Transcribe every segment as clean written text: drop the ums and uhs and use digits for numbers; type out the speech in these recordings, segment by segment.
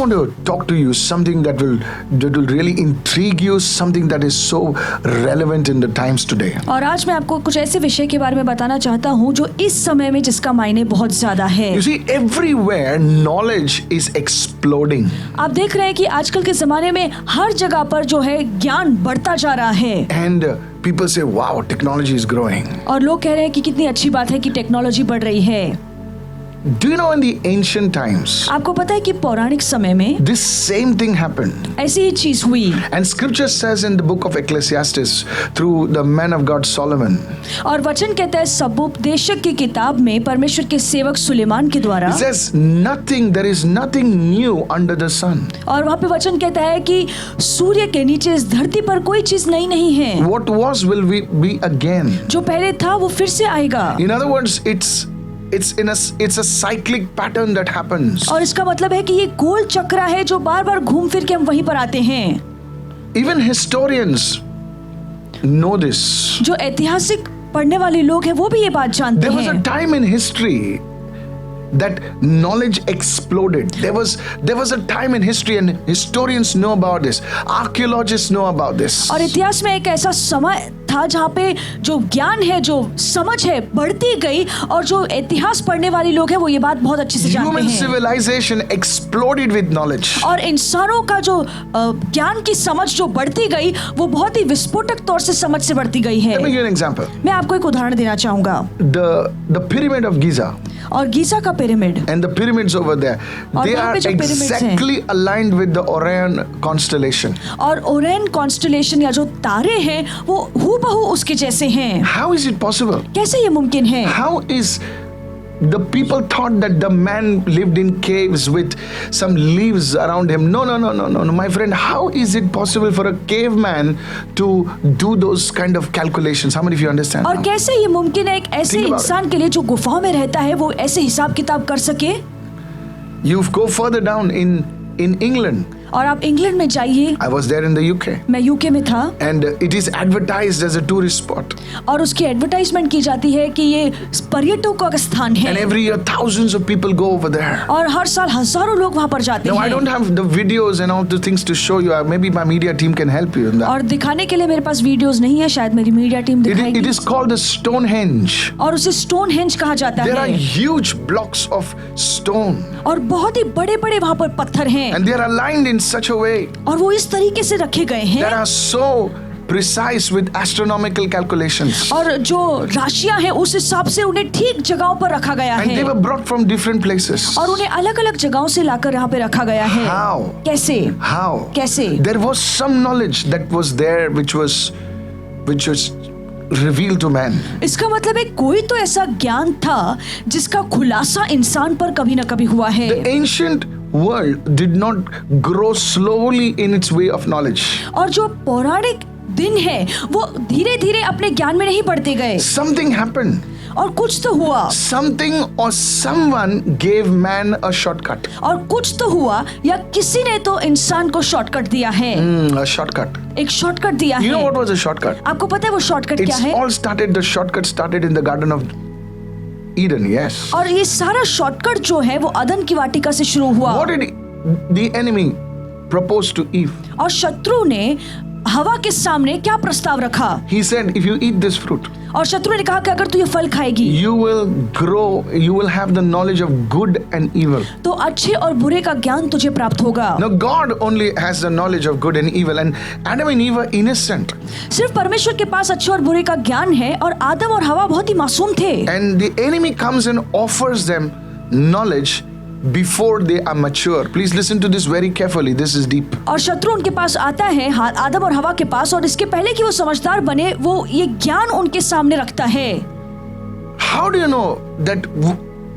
want to talk to you something that will really intrigue you, something that is so relevant in the times today. और आज मैं आपको कुछ ऐसे विषय के बारे में बताना चाहता हूँ जो इस समय में जिसका मायने बहुत ज्यादा है. You see, everywhere knowledge is exploding. आप देख रहे हैं कि आजकल के जमाने में हर जगह पर जो है ज्ञान बढ़ता जा रहा है. And people say, wow, technology is growing. और लोग कह रहे हैं कि कितनी अच्छी बात है कि टेक्नोलॉजी बढ़ रही है. Do you know in the ancient times, आपको पता है कि पौराणिक समय में this same thing happened. ऐसी ही चीज हुई. And scripture says in the book of Ecclesiastes through the man of God Solomon. और वचन कहता है सबोपदेशक की किताब में परमेश्वर के सेवक सुलेमान के द्वारा. It says there is nothing new under the sun. और वहाँ पे वचन कहता है कि सूर्य के नीचे इस धरती पर कोई चीज नई नहीं है. What was will be again. जो पहले था वो फिर से आएगा. In other words, it's a cyclic pattern that happens. और इसका मतलब है कि ये गोल चक्र है जो बार बार घूम फिर के हम वहीं पर आते हैं. Even historians know this. जो ऐतिहासिक पढ़ने वाले लोग हैं वो भी ये बात जानते हैं. There was a time in history that knowledge exploded. There was a time in history and historians know about this. Archaeologists know about this. और इतिहास में एक ऐसा समय था जहाँ पे जो ज्ञान है, जो समझ है, बढ़ती गई और जो इतिहास पढ़ने वाले लोग हैं वो ये बात बहुत अच्छे से जानते हैं. Human civilization exploded with knowledge. और इंसानों का जो ज्ञान की समझ जो बढ़ती गई वो बहुत ही विस्फोटक तौर से समझ से बढ़ती गई है. Let me give an example. मैं आपको एक उदाहरण देना चाहूंगा. The pyramid of Giza. और गीजा का pyramid. And the pyramids over there, they are exactly aligned with the Orion constellation. और ओरेन कॉन्स्टेलेशन या जो तारे हैं वो हूबहू उसके जैसे हैं. How is it possible? कैसे ये मुमकिन है? How is the people thought that the man lived in caves with some leaves around him? No, my friend. How is it possible for a caveman to do those kind of calculations? How many of you understand? और कैसे ये मुमकिन है एक ऐसे इंसान के लिए जो गुफाओं में रहता है वो ऐसे हिसाब किताब कर सके? You go further down in England. और आप इंग्लैंड में जाइए. I was there in the UK. मैं यूके में था. And it is advertised as a tourist spot. और उसकी एडवर्टाइजमेंट की जाती है कि ये पर्यटकों का स्थान है. And every year thousands of people go over there. और हर साल हजारों लोग वहाँ पर जाते हैं. Now I don't have the videos and all the things to show you. Maybe my media team can help you in that. और दिखाने के लिए मेरे पास वीडियोस नहीं है, शायद मेरी मीडिया टीम दिखाएगी. It is called the Stonehenge. और उसे स्टोनहेंज कहा जाता है. There are huge blocks of stone. और बहुत ही बड़े-बड़े वहाँ पर पत्थर हैं. And they are aligned in such a way. और वो इस तरीके से रखे गए हैं. That are so precise with astronomical calculations. और जो राशियां हैं उस हिसाब से उन्हें ठीक जगहों पर रखा गया है. And they were brought from different places. और उन्हें अलग-अलग जगहों से लाकर यहाँ पे रखा गया है. How? कैसे? How? कैसे? There was some knowledge that was there which was revealed to man. इसका मतलब है कोई तो ऐसा ज्ञान था जिसका खुलासा इंसान पर कभी न कभी हुआ है. The ancient world did not grow slowly in its way of knowledge. और जो पौराणिक दिन है वो धीरे धीरे अपने ज्ञान में नहीं बढ़ते गए. Something happened. और कुछ तो हुआ. Something or someone gave man a shortcut. और कुछ तो हुआ या किसी ने तो इंसान को शॉर्टकट दिया है. A shortcut. एक शॉर्टकट दिया है. You know what was a shortcut? आपको पता है वो शॉर्टकट क्या है? The shortcut started in the Garden of Eden, yes. और ये सारा शॉर्टकट जो है वो अदन की वाटिका से शुरू हुआ. What did the enemy propose to Eve? और शत्रु ने हवा के सामने क्या प्रस्ताव रखा? He said, if you eat this fruit, और शत्रु ने कहा कि अगर तू ये फल खाएगी, you will grow, you will have the knowledge of good and evil. तो अच्छे और बुरे का ज्ञान तुझे प्राप्त होगा. Now God only has the knowledge of good and evil, and Adam and Eve were innocent. सिर्फ परमेश्वर के पास अच्छे और बुरे का ज्ञान है और आदम और हवा बहुत ही मासूम थे. And the enemy comes and offers them knowledge before they are mature. Please listen to this very carefully. This is deep. और शत्रु उनके पास आता है आदम और हवा के पास और इसके पहले कि वो समझदार बने वो ये ज्ञान उनके सामने रखता है. How do you know that,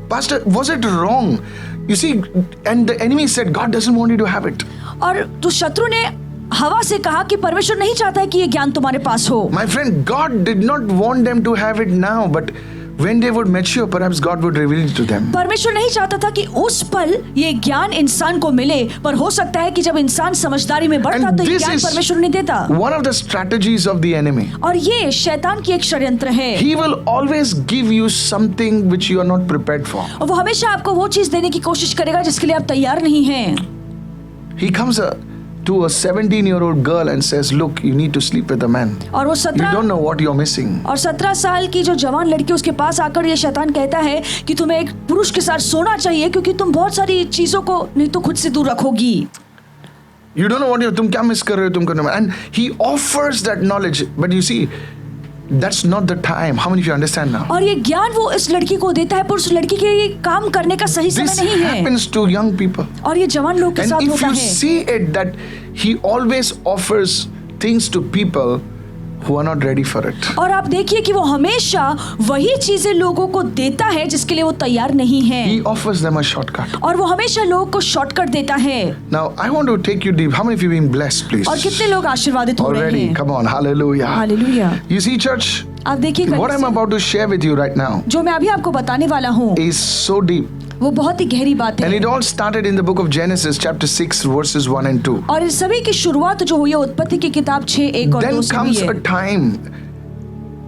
Pastor? Was it wrong? You see, and the enemy said, God doesn't want you to have it. और तो शत्रु ने हवा से कहा कि परमेश्वर नहीं चाहता है कि ये ज्ञान तुम्हारे पास हो. My friend, God did not want them to have it now, but when they would mature, perhaps God would reveal it to them. परमेश्वर नहीं चाहता था कि उस पल ये ज्ञान इंसान को मिले, पर हो सकता है कि जब इंसान समझदारी में बढ़ता तो ये ज्ञान परमेश्वर नहीं देता. One of the strategies of the enemy. और ये शैतान की एक षड्यंत्र है. He will always give you something which you are not prepared for. और वो हमेशा आपको वो चीज देने की कोशिश करेगा जिसके लिए आप तैयार नहीं हैं. He comes to a 17-year-old girl and says, look, you need to sleep with a man. और वो You 17 don't know what you're missing. और 17 साल की जो जवान लड़की उसके पास आकर ये शैतान कहता है कि तुम्हें एक पुरुष के साथ सोना चाहिए क्योंकि तुम बहुत सारी चीजों को नहीं तो खुद से दूर रखोगी. You don't know what तुम क्या मिस कर रहे हो, तुम करने में. And he offers that knowledge, but you see, that's not the time. How many of you understand now? और ये ज्ञान वो इस लड़की को देता है पर उस लड़की के लिए काम करने का सही This समय नहीं है. happens to young people. और ये जवान लोग के And साथ if होता you है. see it that he always offers things to people who are not ready for it. और आप देखिए कि वो हमेशा वही चीजें लोगों को देता है जिसके लिए वो तैयार नहीं है. He offers them a shortcut. और वो हमेशा लोगों को शॉर्टकट देता है. Now, I want to take you deep. How many of you have been blessed, please? और कितने लोग आशीर्वादित हो रहे Already, हैं. come on, hallelujah. Hallelujah. You see, church, आप देखिए what I'm कलीसिया, about to share with you right now जो मैं अभी आपको बताने वाला हूँ is so deep. वो बहुत ही गहरी बात And है. it all started in the book of Genesis, chapter 6, verses 1 and 2. और इस सभी की शुरुआत जो हुई है उत्पत्ति की किताब 6:1 और 2 Then से हुई comes है. a time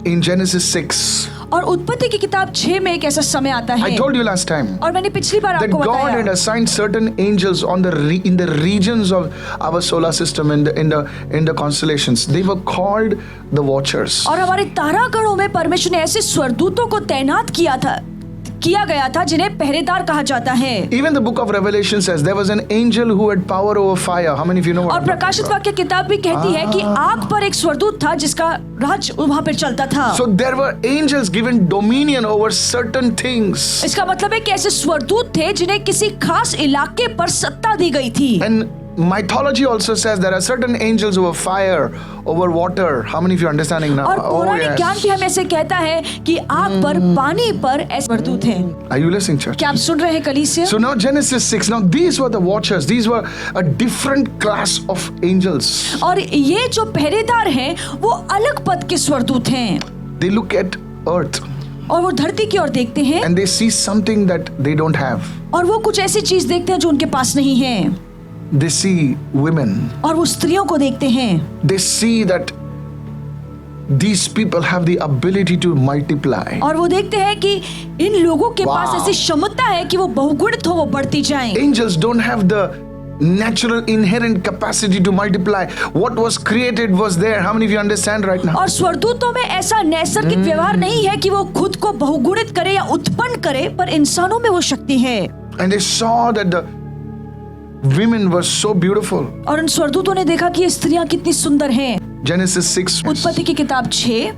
in Genesis 6. और उत्पत्ति की किताब 6 में एक ऐसा समय आता है. I told you last time और मैंने पिछली बार that आपको God had बताया assigned certain angels on in the regions of our solar system in the constellations. They were called the watchers. और हमारे तारागणों में परमेश्वर ने ऐसे स्वरदूतों को तैनात किया गया था जिन्हें पहरेदार कहा जाता है. Even the book of Revelation says there was an angel who had power over fire. How many of you know what और I'm talking प्रकाशित about? वाक्य किताब भी कहती है कि आग पर एक स्वरदूत था जिसका राज वहां पर चलता था. So there were angels given dominion over certain things. इसका मतलब है कि ऐसे स्वरदूत थे जिन्हें किसी खास इलाके पर सत्ता दी गई थी. And mythology also says there are certain angels over fire, over water. How many of you are understanding now? और पौराणिक yes. ज्ञान भी हमें ऐसे कहता है कि आग पर पानी पर ऐसे स्वरदूत हैं. Are you listening, church? क्या आप सुन रहे हैं कलीसिया? So now Genesis 6. Now these were the watchers. These were a different class of angels. और ये जो पहरेदार हैं वो अलग पद के स्वरदूत हैं. They look at earth और वो धरती की ओर देखते हैं and they see something that they don't have. और वो कुछ ऐसी चीज देखते हैं जो उनके पास नहीं है. They see women. और वो स्त्रियों को देखते हैं. They see that these people have the ability to multiply. और वो देखते हैं कि इन लोगों के पास Wow. ऐसी क्षमता है कि वो बहुगुणित हो, वो बढ़ती जाएं. Angels don't have the natural inherent capacity to multiply. What was created was there. How many of you understand right now? और स्वरदूतों में ऐसा नैसर्गिक व्यवहार नहीं है कि वो खुद को बहुगुणित करे या उत्पन्न करे, पर इंसानों में वो शक्ति है. And they saw that the women were so beautiful. और उन स्वरदूतों ने देखा कि ये स्त्रियां कितनी सुंदर हैं. Genesis 6. उत्पत्ति की किताब 6.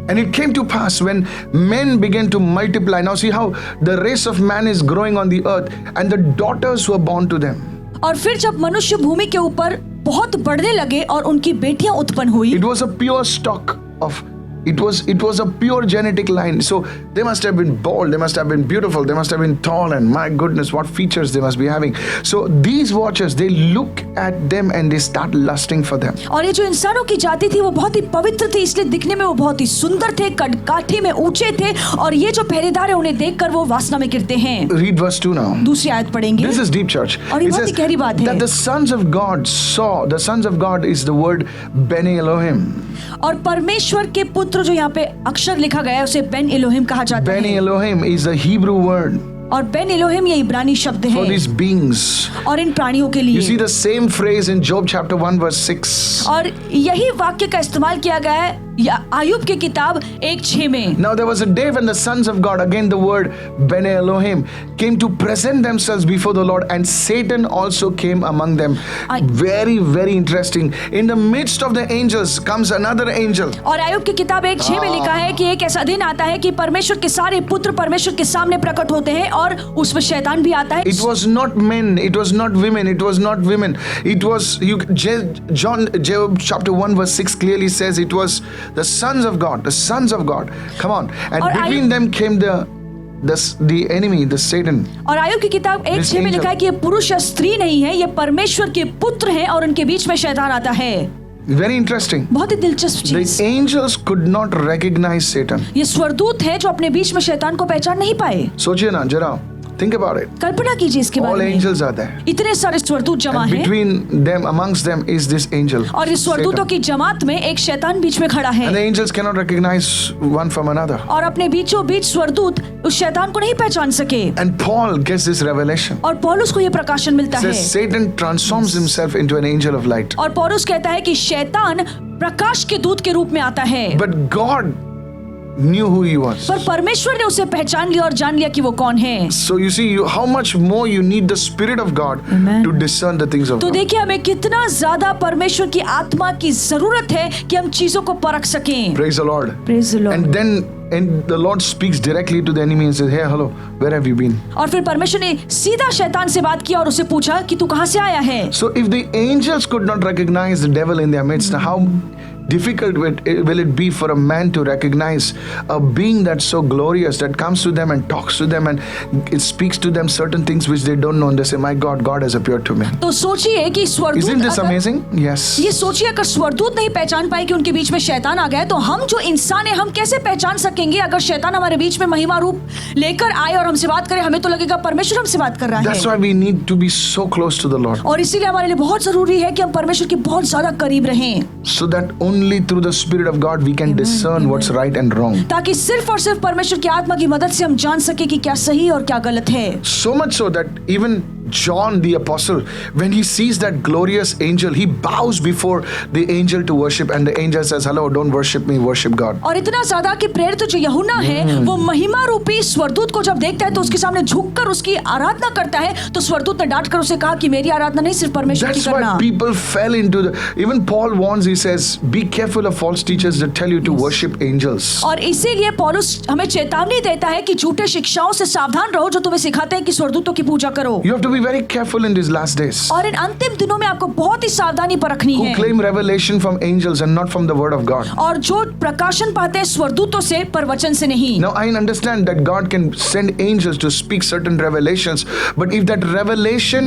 And it came to pass when men began to multiply. Now see how the race of man is growing on the earth and the daughters were born to them. और फिर जब मनुष्य भूमि के ऊपर बहुत बढ़ने लगे और उनकी बेटियां उत्पन्न हुई, It was a pure stock of it was a pure genetic line. So they must have been bold, they must have been beautiful, they must have been tall, and my goodness, what features they must be having. So these watchers, they look at them and they start lusting for them. और ये जो इंसानों की जाति थी वो बहुत ही पवित्र थी, इसलिए दिखने में वो बहुत ही सुंदर थे, काठी में ऊंचे थे, और ये जो पहरेदार है उन्हें देखकर वो वासना में गिरते हैं. Read verse 2 now. दूसरी आयत पढ़ेंगे. This is deep, church. और ये It बहुत ही says गहरी बात है. that the sons of God saw, the sons of God is the word Bene Elohim. और परमेश्वर के पुत्र जो यहाँ पे अक्षर लिखा गया है उसे बेन इलोहिम कहा जाता Bene है. Elohim is a Hebrew word और बेन इलोहिम ये इब्रानी शब्द for है these beings. और इन प्राणियों के You see लिए. the same phrase in Job chapter 1 verse 6. और यही वाक्य का इस्तेमाल किया गया है आयुब की किताब 1:6 में. Now there was a day when the sons of God, again the word Bene Elohim, came to present themselves before the Lord, and Satan also came among them. Very, very interesting. In the midst of the angels comes another angel. और आयुब की किताब 1:6 में लिखा है कि एक ऐसा दिन आता है कि परमेश्वर के सारे पुत्र परमेश्वर के सामने प्रकट होते हैं और उसमें शैतान भी आता है. It was not men, it was not women, it was not women. It was Job chapter 1 verse 6 clearly says it was the sons of God, the sons of God. Come on. And और between them came the enemy, the Satan. और आयुब की किताब 1:6 में लिखा है कि ये पुरुष या स्त्री नहीं है, ये परमेश्वर के पुत्र हैं और उनके बीच में शैतान आता है. Very interesting. बहुत ही दिलचस्प The चीज. angels could not recognize Satan. ये स्वरदूत है जो अपने बीच में शैतान को पहचान नहीं पाए. सोचिए ना जरा, Think about it. कल्पना कीजिए इसके All बारे में। angels are there. इतने सारे स्वर्गदूत जमा And हैं between them, amongst them, is this angel. और इस स्वर्गदूतों Satan. की जमात में एक शैतान बीच में खड़ा है And the angels cannot recognize one from another. और अपने बीचों बीच स्वर्गदूत उस शैतान को नहीं पहचान सके। And Paul gets this revelation. और पौलुस को ये प्रकाशन मिलता है Says Satan transforms himself into an angel of light. और पौलुस कहता है कि शैतान प्रकाश के दूत के रूप में आता है, But God knew who he was. पर परमेश्वर ने उसे पहचान लिया और जान लिया कि वो कौन है। So you see, how much more you need the Spirit of God Amen. to discern the things of तो God. देखिए हमें कितना ज्यादा परमेश्वर की आत्मा की जरूरत है कि हम चीजों को परख सकें। Praise the Lord. Praise the Lord. And the Lord speaks directly to the enemy and says, "Hey, hello, where have you been?" और फिर परमेश्वर ने सीधा शैतान से बात किया और उसे पूछा कि तू कहां से आया है। So if the angels could not recognize the devil in their midst, how difficult will it be for a man to recognize a being that's so glorious, that comes to them and talks to them and it speaks to them certain things which they don't know, and they say, "My God, God has appeared to me." तो सोचिए कि स्वर्गदूत Isn't this अगर- amazing? Yes. ये सोचिए अगर स्वर्गदूत नहीं पहचान पाए कि उनके बीच में शैतान आ गया है, तो हम जो इंसान है हम कैसे पहचान सकेंगे अगर शैतान हमारे बीच में महिमा रूप लेकर आए और हमसे बात करे। हमें तो लगेगा परमेश्वर हमसे बात कर रहा That's है why we need to be so close to the Lord, और इसीलिए हमारे लिए बहुत जरूरी है कि हम परमेश्वर के बहुत ज्यादा करीब रहें, so that only through the Spirit of God we can discern what's right and wrong. ताकि सिर्फ और सिर्फ परमेश्वर की आत्मा की मदद से हम जान सके कि क्या सही और क्या गलत है। So much so that even John the apostle, when he sees that glorious angel, he bows before the angel to worship, and the angel says, "Hello, don't worship me, worship God." और इतना ज्यादा कि प्रेरित जो यूहन्ना है वो महिमा रूपी स्वर्गदूत को जब देखता है तो उसके सामने झुककर उसकी आराधना करता है, तो स्वर्गदूत ने डांट कर उसे कहा कि मेरी आराधना नहीं सिर्फ परमेश्वर की That's करना। why people fell into the. Even Paul warns, he says, "Be careful of false teachers that tell you to worship angels." और इसीलिए पौलुस हमें चेतावनी देता है कि झूठे शिक्षाओं से सावधान रहो जो तुम्हें सिखाते हैं कि स्वर्गदूतों की पूजा करो। You have to be very careful in these last days. और इन अंतिम दिनों में आपको बहुत ही सावधानी परखनी Who है claim revelation from angels and not from the word of God. और जो प्रकाशन पाते हैं स्वर्गदूतों से पर वचन से नहीं। Now I understand that God can send angels to speak certain revelations, but if that revelation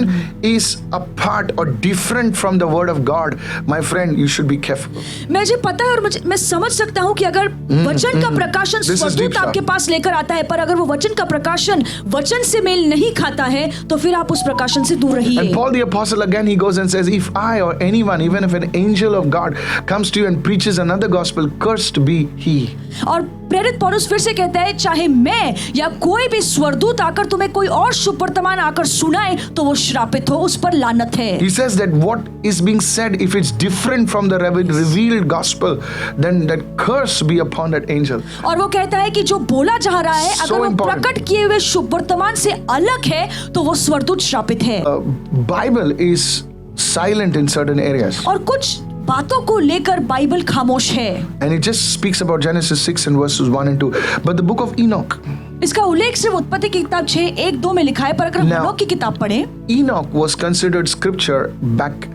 is apart or different from the word of God, my friend, you should be careful. मुझे पता है और मैं समझ सकता हूँ कि अगर वचन का प्रकाशन This is deep, स्वर्गदूत sir. आपके पास लेकर आता है, पर अगर वो वचन का प्रकाशन वचन से मेल नहीं खाता है तो फिर आप उस प्रकाशन से दूर And रहिए। Paul the apostle again, he goes and says, "If I or anyone, even if an angel of God comes to you and preaches another gospel, cursed be he." और प्रेरित पौलुस फिर से कहता है चाहे मैं या कोई भी स्वर्गदूत आकर तुम्हें कोई और शुभ वर्तमान आकर सुनाए तो वो श्रापित हो, उस पर लानत है। He says that what is being said, if it's different from the revealed gospel, then that curse be upon that angel. और वो कहता है कि जो बोला जा रहा है So अगर वो important. प्रकट किए हुए शुभ वर्तमान से अलग है तो वो स्वर्गदूत श्रापित है। Bible is silent in certain areas. और कुछ बातों को लेकर बाइबल खामोश है। And it just speaks about Genesis 6 and verses 1 and 2. But the book of Enoch, इसका उल्लेख सिर्फ उत्पत्ति की किताब 6:1-2 में लिखा है, पर अगर हम Now- हनोक की किताब पढ़ें Enoch was considered scripture back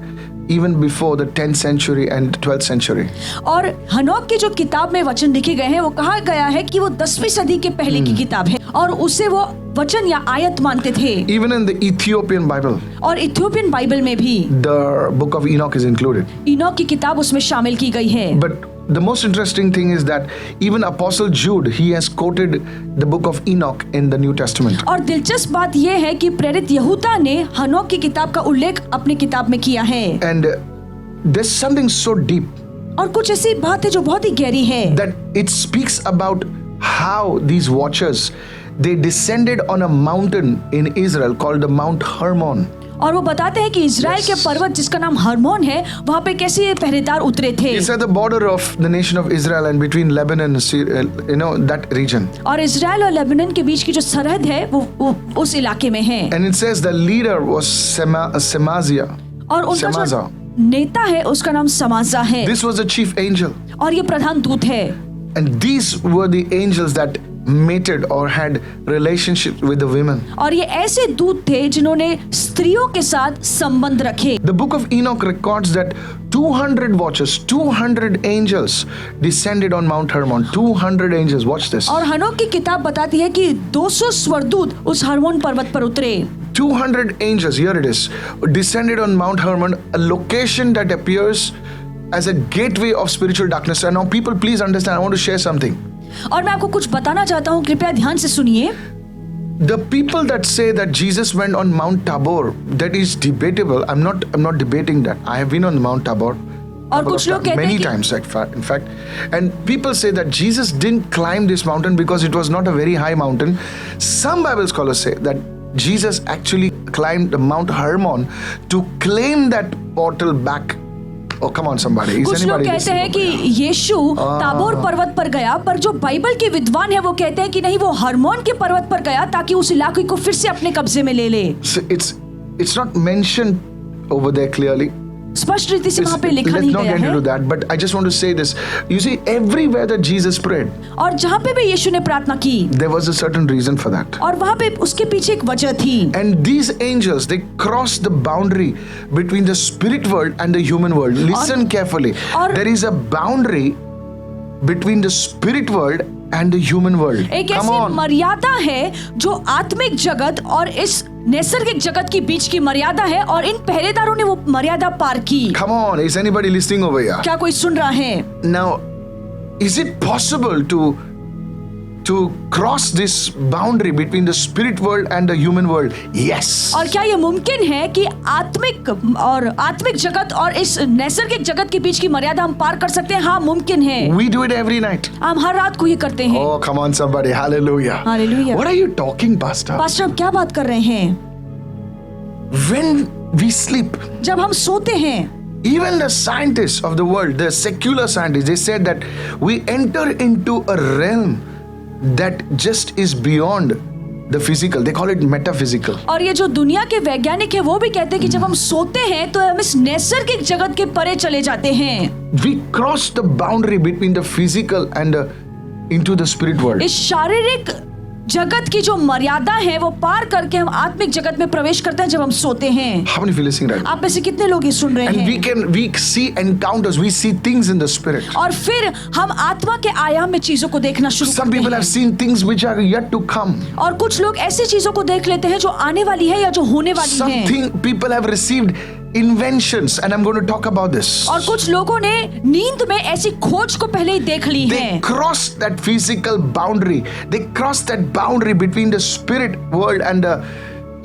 even before the 10th century and 12th century. और हनोक की जो किताब में वचन लिखे गए हैं वो कहा गया है कि वो 10वीं सदी के पहले की किताब है और उसे वो वचन या आयत मानते थे। Even in the Ethiopian Bible, और इथियोपियन बाइबल में भी the book of Enoch is included. Enoch की किताब उसमें शामिल की गई है। But the most interesting thing is that even Apostle Jude, he has quoted the book of Enoch in the New Testament. और दिलचस्प बात यह है कि प्रेरित यहूदा ने हनोक की किताब का उल्लेख अपनी किताब में किया है। And there's something so deep और कुछ ऐसी बात है जो बहुत ही गहरी है that it speaks about how these watchers, they descended on a mountain in Israel called the Mount Hermon. और वो बताते हैं कि इजराइल के पर्वत जिसका नाम हरमोन है वहां पे कैसे ये पहरेदार उतरे थे। It's at the border of the nation of Israel and between Lebanon and that region. और इजराइल और लेबनान के बीच की जो सरहद है वो उस इलाके में है। And it says the leader was Semaziah. और उनका जो Semaza. नेता है उसका नाम समाजा है This was the chief angel. और ये प्रधान दूत है। And these were the angels that mated or had relationship with the women. और ये ऐसे दूत थे जिन्होंने स्त्रियों के साथ संबंध रखे। The book of Enoch records that 200 watchers, 200 angels descended on Mount Hermon. 200 angels. Watch this. और हनोक की किताब बताती है कि 200 स्वर्गदूत उस हरमोन पर्वत पर उतरे। 200 angels, here it is, descended on Mount Hermon, a location that appears as a gateway of spiritual darkness. And now people, please understand, I want to share something. और मैं आपको कुछ बताना चाहता हूँ, कृपया ध्यान से सुनिए। The people that say that Jesus went on Mount Tabor, that is debatable. I'm not debating that. I have been on Mount Tabor. और कुछ लोग कहते हैं Many कि times, in fact, and people say that Jesus didn't climb this mountain because it was not a very high mountain. Some Bible scholars say that Jesus actually climbed Mount Hermon to claim that portal back. Oh, come on, somebody. Is कुछ लोग anybody कहते हैं कि listening? यीशु Tabor पर्वत पर गया, पर जो बाइबल के विद्वान है वो कहते हैं कि नहीं, वो हरमोन के पर्वत पर गया ताकि उस इलाके को फिर से अपने कब्जे में ले ले। So it's not mentioned over there clearly. स्पष्ट रीति से वहाँ पे लिखा Let's नहीं not गया get into है। that, but I just want to say this. You see, everywhere that Jesus prayed, और जहाँ पे भी यीशु ने प्रार्थना की, there was a certain reason for that. और वहाँ पे उसके पीछे एक वजह थी। And these angels, they crossed the boundary between the spirit world and the human world. Listen carefully. और- There is a boundary between the spirit world and the human world. एक Come ऐसी on. मर्यादा है जो आत्मिक जगत और इस नैसर्गिक जगत के बीच की मर्यादा है, और इन पहरेदारों ने वो मर्यादा पार की। Come on. Is anybody listening over here? क्या कोई सुन रहा है? Now, is it possible to cross this boundary between the spirit world and the human world? Yes. और क्या ये मुमकिन है कि आत्मिक जगत और इस नैसर्गिक जगत के बीच की मर्यादा हम पार कर सकते हैं? हाँ, मुमकिन है। We do it every night. हम हर रात को ये करते हैं। Oh, come on, somebody. Hallelujah. Hallelujah. What are you talking, Pastor? Pastor, आप क्या बात कर रहे हैं? When we sleep, जब हम सोते हैं, even the scientists of the world, the secular scientists, they said that we enter into a realm that just is beyond the physical. They call it metaphysical. और ये जो दुनिया के वैज्ञानिक है वो भी कहते हैं कि जब हम सोते हैं तो हम इस नैसर्गिक जगत के परे चले जाते हैं। We cross the boundary between the physical and into the spirit world. इस शारीरिक जगत की जो मर्यादा है वो पार करके हम आत्मिक जगत में प्रवेश करते हैं जब हम सोते हैं। How many of you listening right now? आप में से कितने लोग ये सुन रहे And हैं? we see encounters, we see things in the spirit. और फिर हम आत्मा के आयाम में चीजों को देखना शुरू Some करते people हैं। have seen things which are yet to come. और कुछ लोग ऐसी चीजों को देख लेते हैं जो आने वाली है या जो होने वाली है। Something people have received inventions, and I'm going to talk about this. और कुछ लोगों ने नींद में ऐसी खोज को पहले ही देख ली है। They cross that physical boundary. They cross that boundary between the spirit world and the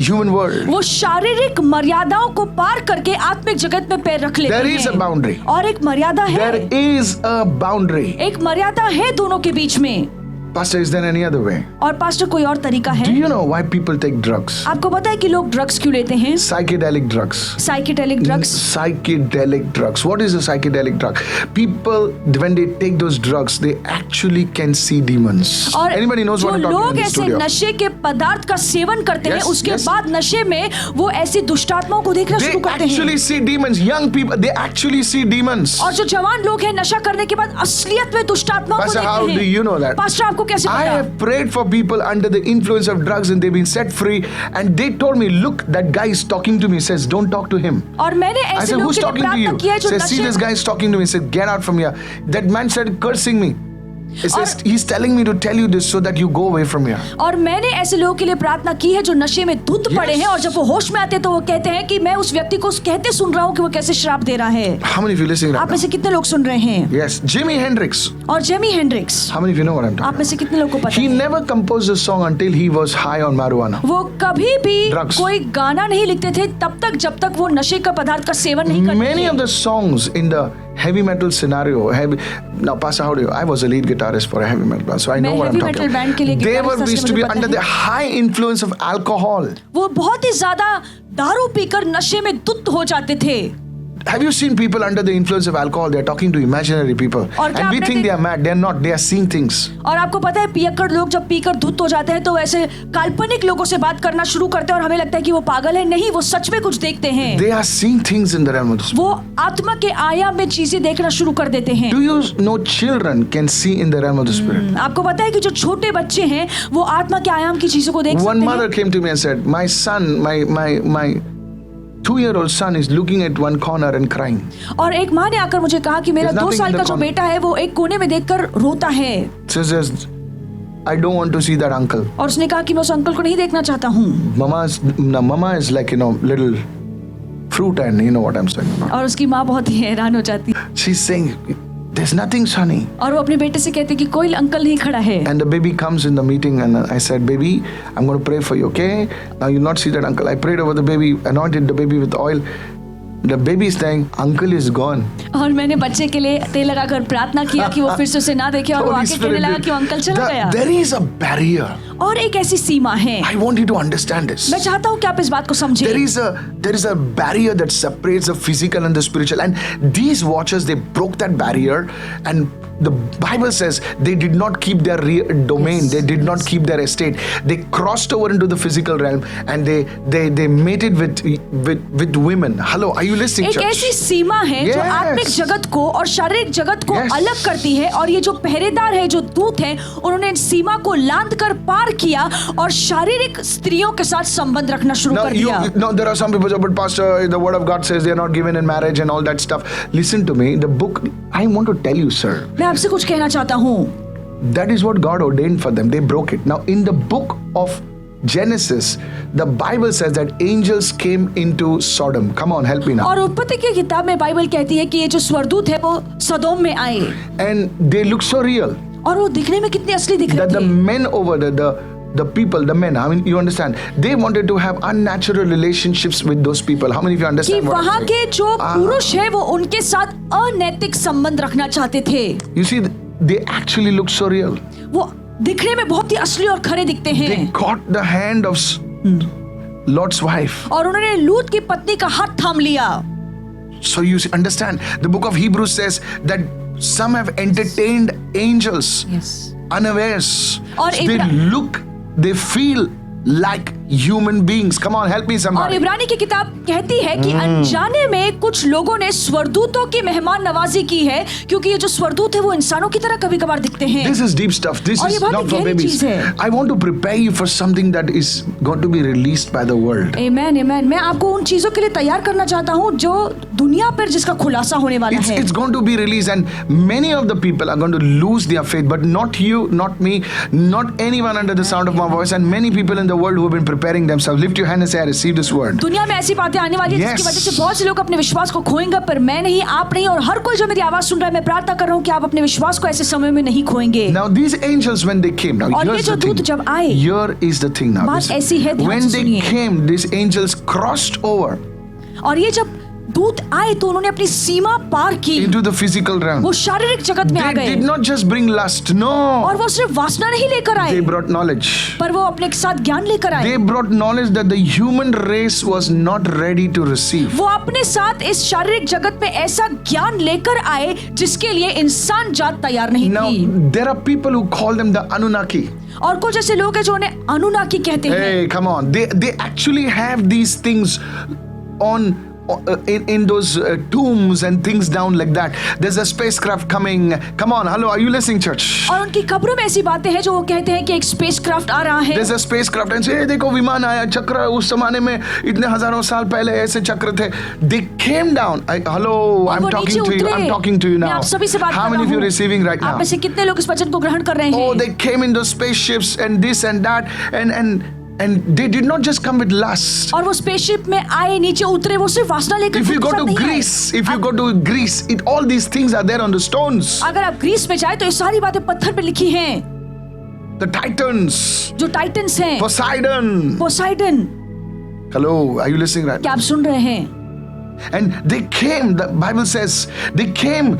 human world. वो शारीरिक मर्यादाओं को पार करके आत्मिक जगत में पैर रख लेते हैं। There is a boundary. और एक मर्यादा है। There is a boundary. एक मर्यादा है दोनों के बीच में। Pastor, is there any other way? और पास्टर, कोई और तरीका Do है? you know why people take drugs? आपको पता है कि लोग ड्रग्स क्यों लेते हैं? Psychedelic drugs. Psychedelic drugs. Psychedelic drugs. What is a psychedelic drug? People, when they take those drugs, they actually can see demons. और Anybody knows जो what I'm talking लोग about in the ऐसे studio? नशे के पदार्थ का seven करते हैं, Yes, उसके yes. बाद नशे में वो ऐसी दुष्टात्माओं को देखना They शुरू करते हैं। actually see demons. Young people, they actually see demons. और जो जवान लोग हैं नशा करने के बाद असलियत में दुष्टात्माओं को Pastor, देखते how हैं। do you know that? Pastor, आपको कैसे I पता? have prayed for people under the influence of drugs and they've been set free, and they told me, look, that guy is talking to me, says don't talk to him. और मैंने I ऐसे said, लोग who's के लिए talking to प्रार्थना you? की है जो Says, see, this नशे guy is talking to me. Said, get out from here. That man started cursing me. He says, he's telling me to tell you this so that you go away from here. और मैंने ऐसे लोगों के लिए प्रार्थना की है जो नशे में धुत पड़े हैं, और जब वो होश में आते हैं तो वो कहते हैं कि मैं उस व्यक्ति को कहते सुन रहा हूँ कि वो कैसे श्राप दे रहा है। How many of you listening आप right में now? से कितने लोग सुन रहे हैं? Yes, Jimi Hendrix. और Jimi Hendrix, How many of you know what I'm आप talking में से कितने लोगों को about? पता He है? never composed a song until he was high on marijuana. वो कभी भी Drugs. कोई गाना नहीं लिखते थे तब तक जब तक वो नशे का पदार्थ का सेवन नहीं करते Many थे। of the songs in the heavy metal scenario, now Pastor, how do you? I was a lead guitarist for a heavy metal band, so I know मैं what I'm heavy talking metal band के लिए about. They guitarist were था, used to इसलिए be मुझे under पता the high influence of alcohol. वो बहुत ही ज्यादा दारू पीकर नशे में धुत हो जाते थे। Have you seen people under the influence of alcohol? They're talking to imaginary people. और क्या And we आपने think they are mad. They're not. They are seeing things. और आपको पता है पियक्कड़ लोग जब पीकर धुत हो जाते हैं तो ऐसे काल्पनिक लोगों से बात करना शुरू करते हैं और हमें लगता है कि वो पागल है। नहीं, वो सच में कुछ देखते हैं। They are seeing things in the realm of the spirit. वो आत्मा के आयाम में चीजें देखना शुरू कर देते हैं। Do you know children can see in the realm of the spirit? आपको पता है कि जो छोटे बच्चे हैं वो आत्मा के आयाम की चीजों को देख One सकते mother हैं। came to me and said, my son, my 2-year-old son is looking at one corner and crying. और एक माँ ने आकर मुझे कहा कि मेरा There's 2 nothing साल in का the जो corner. बेटा है वो एक कोने में देखकर रोता है। Says, I don't want to see that uncle. और उसने कहा कि मैं उस अंकल को नहीं देखना चाहता हूँ। Mama is like, little fruit and you know what I'm saying. और उसकी माँ बहुत ही हैरान हो जाती है। She's saying, there's nothing, sonny. और वो अपने बेटे से कहते कि कोई अंकल नहीं खड़ा है. And the baby comes in the meeting and I said, baby, I'm going to pray for you, okay? Now you'll not see that uncle. I prayed over the baby, anointed the baby with oil. The baby is saying, uncle is gone. और मैंने बच्चे के लिए तेल लगाकर प्रार्थना किया कि वो फिर से उसे ना देखे और वो आके कहने लगा कि वो अंकल चला गया. There is a barrier. और एक ऐसी सीमा है. I want you to understand this. मैं चाहता हूँ कि आप इस बात को समझें. There is a barrier that separates the physical and the spiritual, and these watchers, they broke that barrier, and the Bible says they did not keep their domain. Yes. They did not keep their estate. They crossed over into the physical realm and they mated with women. Hello, are you listening, एक church? ऐसी सीमा है जो Yes. आत्मिक जगत को और शारीरिक जगत को Yes. अलग करती है, और ये जो पहरेदार है, जो दूत है, उन्होंने सीमा को लांद कर पार किया और शारीरिक स्त्रियों के साथ संबंध रखना शुरू कर दिया. No, there are some people say, but pastor, the word of God says they are not given in marriage and all that stuff. Listen to me. The book, I want to tell you, sir. मैं आपसे कुछ कहना चाहता हूँ. That is what God ordained for them. They broke it. Now, in the book of Genesis, the Bible says that angels came into Sodom. Come on, help me now. और उत्पत्ति की किताब में बाइबल कहती है कि ये जो स्वर्गदूत है वो सदोम में आए. And they look so real और वो दिखने में कितने असली दिख रहे that the थे. men over there, the people, the men, I mean, you understand, they wanted to have unnatural relationships with those people. How many of you कि understand what वहाँ I'm के saying? जो पुरुष है वो उनके साथ अनैतिक संबंध रखना चाहते थे. You see, they actually look so real. वो दिखने में बहुत ही असली और खरे दिखते They हैं. caught the hand of Lot's wife. और उन्होंने लूत की पत्नी का हाथ थाम लिया. So you understand, the book of Hebrews says that some have entertained angels unawares. और They feel like human beings. Come on, help me और somebody. इब्रानी की किताब कहती है कि अनजाने में कुछ लोगों ने स्वरदूतों की मेहमान नवाजी की है, क्योंकि ये जो स्वरदूत है वो इंसानों की तरह कभी-कभार दिखते हैं. This is deep stuff. This और ये is बहुत not ही for गहरी babies. चीज है. I want to prepare you for something that is going to be released by the world. Amen, amen. मैं आपको उन चीजों के लिए तैयार करना चाहता हूँ जो दुनिया पर जिसका खुलासा होने वाला है. It's going to be released, and many of the people are going to lose their faith, but not you, not me, not anyone under the sound of my voice, and many people in the world who have been preparing themselves. Lift your hand and say, I receive this word. दुनिया में ऐसी बातें आने वाली है Yes. जिसकी वजह से बहुत से लोग अपने विश्वास को खोएंगे, पर मैं नहीं, आप नहीं, और हर कोई जो मेरी आवाज सुन रहा है, मैं प्रार्थना कर रहा हूँ कि आप अपने विश्वास को ऐसे समय में नहीं खोएंगे. Now these angels, when they came, now और ये here's जो the thing. दूत जब आए, Here is the thing now. बात Listen. ऐसी है, ध्यान When से they सुनिए. came, these angels crossed over और ये जब दूत आए तो उन्होंने अपनी सीमा पार की. into the physical realm. वो शारीरिक जगत में आ They गए. did not just bring lust. और No. वो सिर्फ वासना नहीं लेकर आए, They brought knowledge. पर वो अपने साथ ज्ञान लेकर आए. They brought knowledge that the human race was not ready to receive. वो अपने साथ इस शारीरिक जगत में ऐसा ज्ञान लेकर आए जिसके लिए इंसान जात तैयार नहीं Now, थी. there are people who call them the Anunnaki. और कुछ ऐसे लोग हैं जो उन्हें अनुनाकी कहते हैं. Hey, come on. They actually have these things on in those tombs and things down like that. There's a spacecraft coming. Come on, hello, are you listening, church? और उनकी खबरों में ऐसी बातें हैं जो वो कहते हैं कि एक स्पेसक्राफ्ट आ रहा है. There's a spacecraft and say, देखो विमान आया, चक्र. उस जमाने में इतने हजारों साल पहले ऐसे चक्र थे. They came down. Hello, और I'm वो talking नीचे to you. उतरे. I'm talking to you मैं now. आप सभी से बात How कर many of रहा you हूँ. receiving right आप now? में से कितने लोग इस वचन को ग्रहण कर रहे हैं? Oh, they came in those spaceships and this and that and they did not just come with lust. और वो स्पेसशिप में आए, नीचे उतरे, वो सिर्फ वासना लेकर If you go दूत के to साथ नहीं आए. Greece, if you go to Greece, all these things are there on the stones. अगर आप ग्रीस में जाए तो ये सारी बातें पत्थर पे लिखी हैं. The Titans, जो टाइटन्स हैं, Poseidon. Poseidon. Hello, are you listening right क्या now? आप सुन रहे हैं? And they came, the Bible says, they came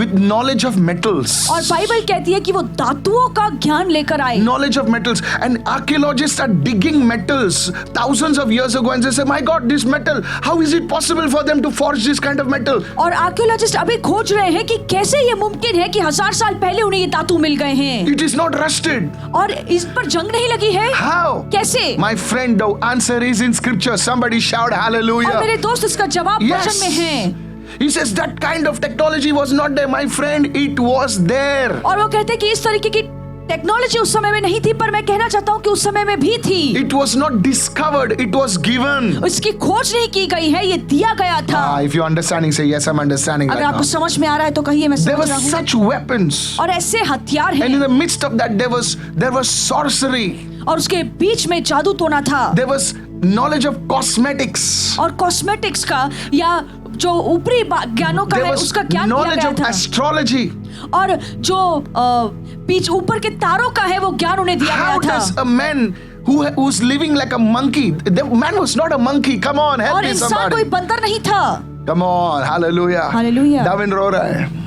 with knowledge of metals. और बाइबल कहती है कि वो धातुओं का ज्ञान लेकर आए. Knowledge of metals. And archaeologists are digging metals thousands of years ago and they say, my God, this metal, how is it possible for them to forge this kind of metal? और archaeologist अभी खोज रहे हैं कि कैसे ये मुमकिन है कि 1000 साल पहले उन्हें ये धातु मिल गए हैं. It is not rusted. और इस पर जंग नहीं लगी है. How? कैसे? My friend, the answer is in scripture. Somebody shout और hallelujah. मेरे दोस्त इसका जवाब Yes. वचन में है. He says that kind of technology was not there. My friend, it was there. और वो कहते हैं कि इस तरीके की टेक्नोलॉजी उस समय में नहीं थी, पर मैं कहना चाहता हूँ कि उस समय में भी थी. It was not discovered. It was given. उसकी खोज नहीं की गई है, ये दिया गया था. If you're understanding, say yes, I'm understanding अगर right आपको now. समझ में आ रहा है तो कहिए मैं There समझ were रहा हूँ. such weapons. और ऐसे हथियार And in हैं. the midst of that, there was sorcery. और उसके बीच में जादू टोना था. There was knowledge of cosmetics. और कॉस्मेटिक्स का या जो ऊपरी ज्ञानों का There है was उसका ज्ञान दिया knowledge गया of था, astrology. और जो बीच ऊपर के तारों का है वो ज्ञान उन्हें दिया How गया does था। a man who's living like a monkey? The man was not a monkey. Come on, help और me इंसान somebody. कोई बंदर नहीं था। Come on, hallelujah. Hallelujah. Darwin रो रहा है.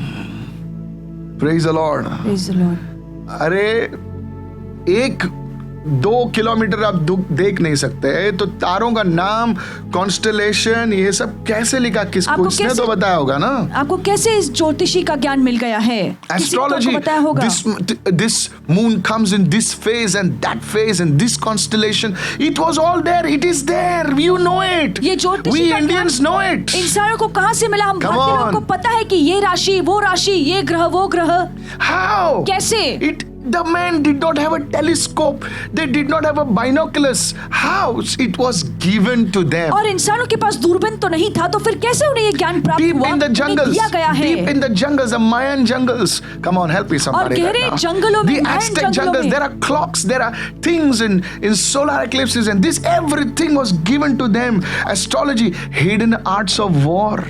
Praise the Lord. Praise the Lord. अरे 1-2 किलोमीटर आप देख नहीं सकते, तो तारों का नाम, कॉन्स्टलेशन, ये सब कैसे लिखा? किसको? आपको इसने कैसे- तो बताया होगा ना. आपको कैसे इस ज्योतिषी का ज्ञान मिल गया है? किसी को तो Astrology, बताया होगा। this moon comes in this phase and that phase and this constellation. It was all there. It is there. You know it. ये ज्योतिषी We का Indians ज्ञान know it. इंसानों को कहाँ से मिला? हम Come भारतीय लोगों on. को पता है कि ये राशि, वो राशि, ये ग्रह, वो ग्रह। How? कैसे? The men did not have a telescope. They did not have a binoculars. How? It was given to them. और इंसानों के पास दूरबीन तो नहीं था, तो फिर कैसे उन्हें ये ज्ञान प्राप्त Deep हुआ? in the उन्हें jungles, दिया गया है। deep in the jungles, the Mayan jungles. Come on, help me somebody. गहरे right now. जंगलों में, The Mayan Aztec जंगलों jungles, में। there are clocks, there are things in solar eclipses, and this everything was given to them. Astrology, hidden arts of war.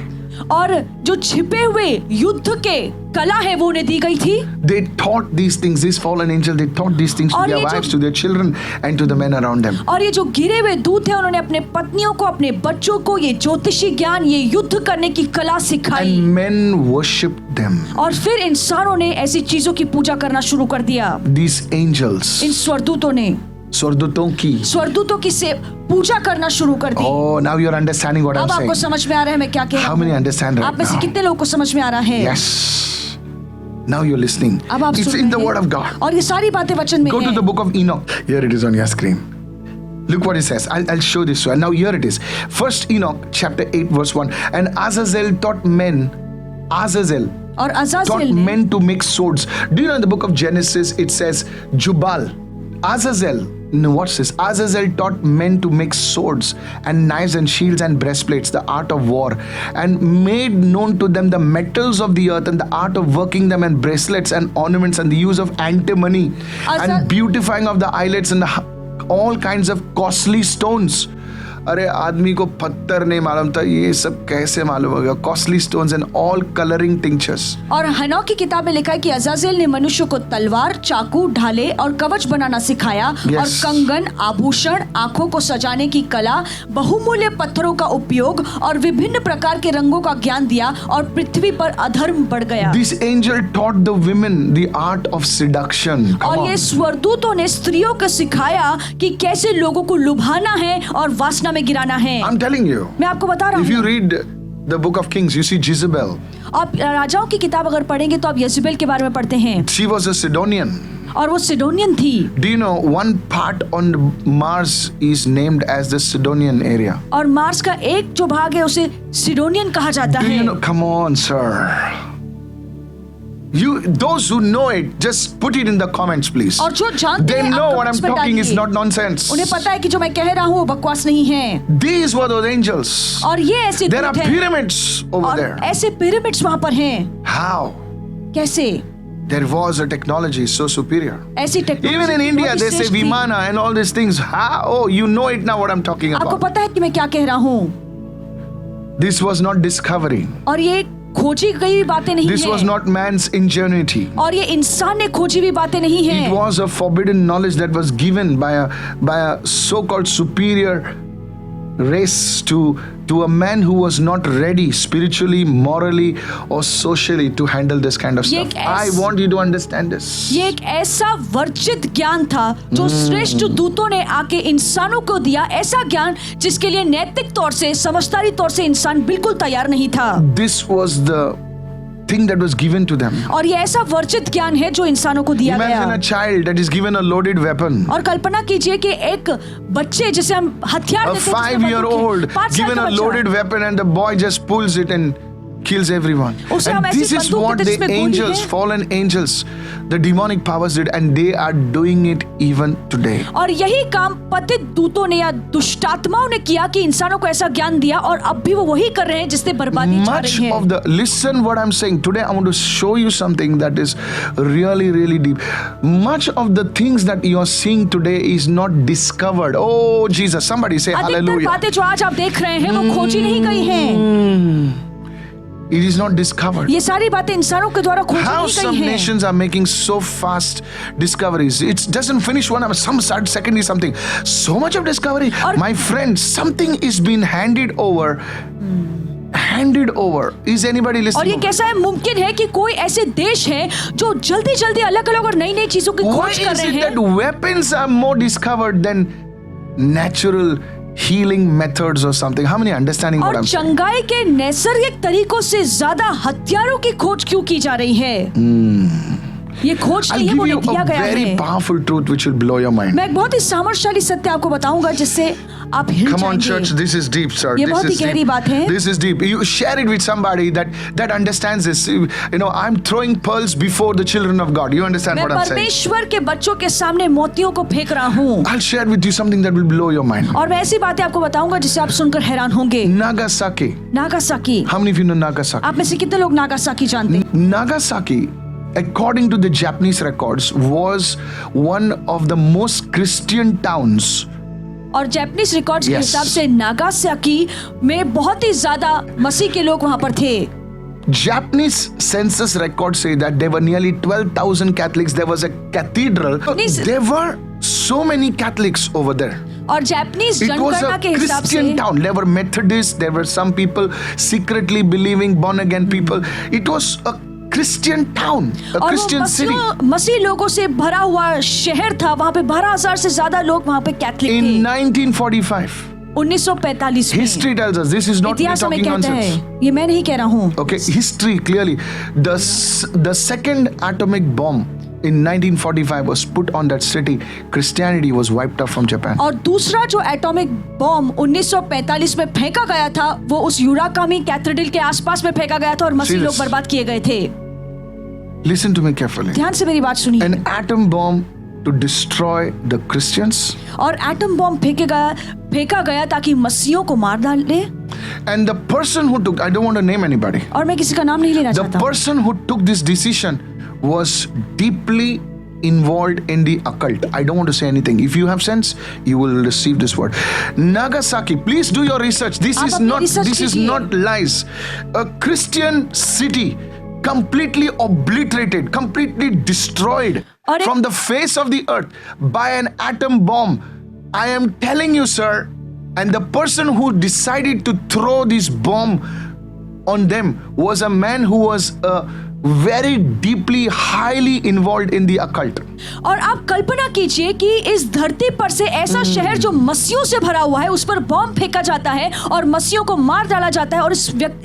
और जो छिपे हुए युद्ध के कला है वो उन्हें दी गई थी। They taught these things. These fallen angels, they taught these things to और their ये जो- wives, to their children, and to the men around them. और ये जो गिरे हुए दूत है उन्होंने अपने पत्नियों को, अपने बच्चों को ये ज्योतिषी ज्ञान, ये युद्ध करने की कला सिखाई। And men worshipped them. और फिर इंसानों ने ऐसी चीजों की पूजा करना शुरू कर दिया। These angels, इन स्वर्गदूतों ने स्वर्गदूतों की. स्वर्गदूतों की से पूजा करना शुरू कर दी। Oh, now you're understanding what I'm अब आपको saying. समझ में आ रहा है मैं क्या कह रहा How हूँ? many understand right आप में से now? कितने लोगों को समझ में आ रहा है? Yes. Now you're listening. अब आप It's सुन in the रहे word हैं। of God. और ये सारी बातें वचन में Go to हैं। the book of Enoch. Here it is on your screen. Look what it says. I'll show this to you. Now here it is. First Enoch chapter 8 verse 1. And Azazel taught men. Azazel और taught अजाज़ेल ने men to make swords. Do you know in the book of Genesis it says Jubal, Azazel. No, what's this? Azazel taught men to make swords and knives and shields and breastplates, the art of war, and made known to them the metals of the earth and the art of working them, and bracelets and ornaments and the use of antimony and beautifying of the eyelids and all kinds of costly stones. अरे आदमी को पत्थर नहीं मालूम था, ये सब कैसे मालूम हो गया? Costly stones and all colouring tinctures. और हनोक की किताब में लिखा है कि अजाज़ेल ने मनुष्य को तलवार, चाकू, ढाले और कवच बनाना सिखाया। Yes. और कंगन, आभूषण, आंखों को सजाने की कला, बहुमूल्य पत्थरों का उपयोग और विभिन्न प्रकार के रंगों का ज्ञान दिया, और पृथ्वी पर अधर्म बढ़ गया। This angel taught the women the art of seduction. Come और on. ये स्वर्गदूतों ने स्त्रियों को सिखाया कि कैसे लोगों को लुभाना है और वासना में गिराना है। I'm telling you. मैं आपको बता रहा If you हूँ। read the book of Kings, you see Jezebel. आप राजाओं की किताब अगर पढ़ेंगे तो आप यजेबेल के बारे में पढ़ते हैं, She was a Sidonian. और वो सिडोनियन थी। Do you know one part on Mars is named as the Sidonian area? और मार्स का एक जो भाग है उसे सिडोनियन कहा जाता Do है। you know? Come on, sir. Those who know it, just put it in the comments, please. और जो जानते They हैं know आप what I'm comments में talking is डालिए। not nonsense. उन्हें पता है कि जो मैं कह रहा हूँ वो बकवास नहीं है। These were those angels. और ये ऐसे There are दूत हैं, pyramids over और there. ऐसे पिरामिड्स वहां पर हैं। How? कैसे? There was a technology so superior. ऐसी technology Even in India, they say श्रेष्ठ थी। Vimana and all these things. How? Oh, you know it now what I'm talking आपको about. पता है कि मैं क्या कह रहा हूँ। This was not discovery. और ये खोजी गई बातें नहीं This was है, not man's ingenuity. और ये इंसान ने खोजी हुई बातें नहीं It है। was a forbidden knowledge that was given by a so-called superior race to a man who was not ready spiritually, morally, or socially to handle this kind of ये stuff. एक I want you to understand this. ये एक ऐसा वर्जित ज्ञान था जो श्रेष्ठ दूतों ने आके इंसानों को दिया, ऐसा ज्ञान जिसके लिए नैतिक तौर से, समझदारी तौर से इंसान बिल्कुल तैयार नहीं था। This was the thing that was given to them. और ये ऐसा वर्जित ज्ञान है जो इंसानों को दिया Imagine गया। a child that is given a loaded weapon. और कल्पना कीजिए कि एक बच्चे जिसे हम हथियार A देते हैं, जिसमें 5-year-old बंदूक है, 5 साल given का a बच्चा, loaded weapon and the boy just pulls it and kills everyone. उसे हम And ऐसी this is बंदूक what देते the जिसमें गोली angels, है। fallen angels, the demonic powers did, and they are doing it even today. और यही काम पतित दूतों ने या दुष्टात्माओं ने किया कि इंसानों को ऐसा ज्ञान दिया, और अब भी वो वही कर रहे हैं जिससे बर्बादी छा Much रही है। of the, listen what I'm saying today, I want to show you something that is really, really deep. Much of the things that you are seeing today is not discovered. Oh Jesus, somebody say अधिकतर hallelujah. बातें जो आज आप देख रहे हैं वो खोजी नहीं गई हैं। It is not discovered. ये सारी बातें इंसानों के द्वारा खोजी How नहीं some गई हैं। nations are making so fast discoveries. It doesn't finish one hour. Some second is something. So much of discovery. और- My friend, something is being handed over. Handed over. Is anybody और ये listening? कैसा है, मुमकिन है कि कोई ऐसे देश हैं जो जल्दी जल्दी अलग अलग और नई नई चीजों की Why खोज कर is रहे it that हैं। weapons are more discovered than natural healing methods or something? How many understanding what और I'm saying? चंगाई के नैसर्गिक तरीकों से ज्यादा हथियारों की खोज क्यों की जा रही है? ये खोज I'll नहीं है, give वो you दिया a गया very है। powerful truth which will blow your mind. मैं एक बहुत ही सामर्थ्यशाली सत्य आपको बताऊंगा जिससे आप हिल Come on, जाएंगे। church. This is deep, sir. ये This बहुत ही is गहरी deep. बात है। This is deep. You share it with somebody that understands this. You know, I'm throwing pearls before the children of God. You understand मैं what I'm saying? परमेश्वर के बच्चों के सामने मोतियों को फेंक रहा हूँ, I'll share with you something that will blow your mind. और मैं ऐसी बातें आपको बताऊंगा जिससे आप सुनकर हैरान होंगे। Nagasaki. Nagasaki, How many of you know Nagasaki? आप में से कितने लोग नागासाकी जानते हैं? Nagasaki, according to the Japanese records, was one of the most Christian towns. और जापानीज रिकॉर्ड्स के Yes. हिसाब से नागासाकी में बहुत ही ज्यादा मसीह के लोग वहां पर थे। Japanese census records say that there were nearly 12,000 Catholics. There was a cathedral. Japanese- There were so many Catholics over there. और जापानीज It was जनगणना a के हिसाब से Christian town. There were Methodists. There were some people secretly believing, born again people. It was a Christian town, a और Christian वो city. मसीह लोगों से भरा हुआ शहर था। वहां पे 12,000 से ज्यादा लोग वहां पे कैथलिक In थे। 1945, 1945 में history tells us, this is not me इतिहास हमें talking कहता nonsense. है, ये मैं नहीं कह रहा हूँ। Okay, history clearly. The second atomic bomb in 1945 was put on that city. Christianity was wiped out from Japan. और दूसरा जो एटॉमिक बॉम्ब 1945 में फेंका गया था वो उस यूराकामी कैथेड्रल के आसपास में फेंका गया था और मसीह See लोग this. बर्बाद किए गए थे। Listen to me carefully. ध्यान से मेरी बात सुनिए। An atom bomb to destroy the Christians, और एटम बॉम्ब फेंका गया ताकि मसीहों को मार डाले। and the person who took, I don't want to name anybody, और मैं किसी का नाम नहीं लेना the चाहता। person who took this decision was deeply involved in the occult. I don't want to say anything. If you have sense, you will receive this word. Nagasaki, please do your research. This आप is अपनी not research this is कीजिए। not lies. A Christian city completely obliterated, completely destroyed और एक- from the face of the earth by an atom bomb. I am telling you, sir, and the person who decided to throw this bomb on them was a man who was very deeply, highly involved in the occult. और आप कल्पना कीजिए कि इस धरती पर से ऐसा शहर जो मसीहों से भरा हुआ है उस पर बॉम्ब फेंका जाता है और मसीहों को मार डाला जाता है, और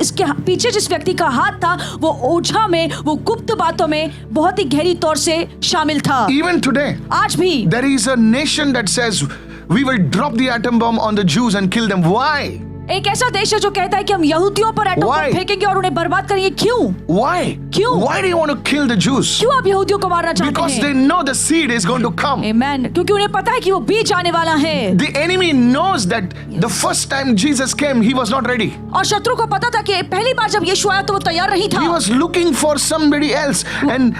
इसके पीछे जिस व्यक्ति का हाथ था वो ओझा में, वो गुप्त बातों में बहुत ही गहरी तौर से शामिल था। Even today, आज भी there is a nation that says we will drop the atom bomb on the Jews and kill them. Why? एक ऐसा देश है जो कहता है कि हम यहूदियों पर एटम Why? बम फेंकेंगे और उन्हें बर्बाद करेंगे। क्यों? Why? क्यों? Why do you want to kill the Jews? क्यों आप यहूदियों को मारना चाहते Because हैं? they know the seed is going to come. आमेन। क्योंकि उन्हें पता है कि वो बीज आने वाला है। The enemy knows that the first time Jesus came, he was not ready. और शत्रु को पता था कि पहली बार जब यीशु आया तो वो तैयार नहीं था। He was looking for somebody else, and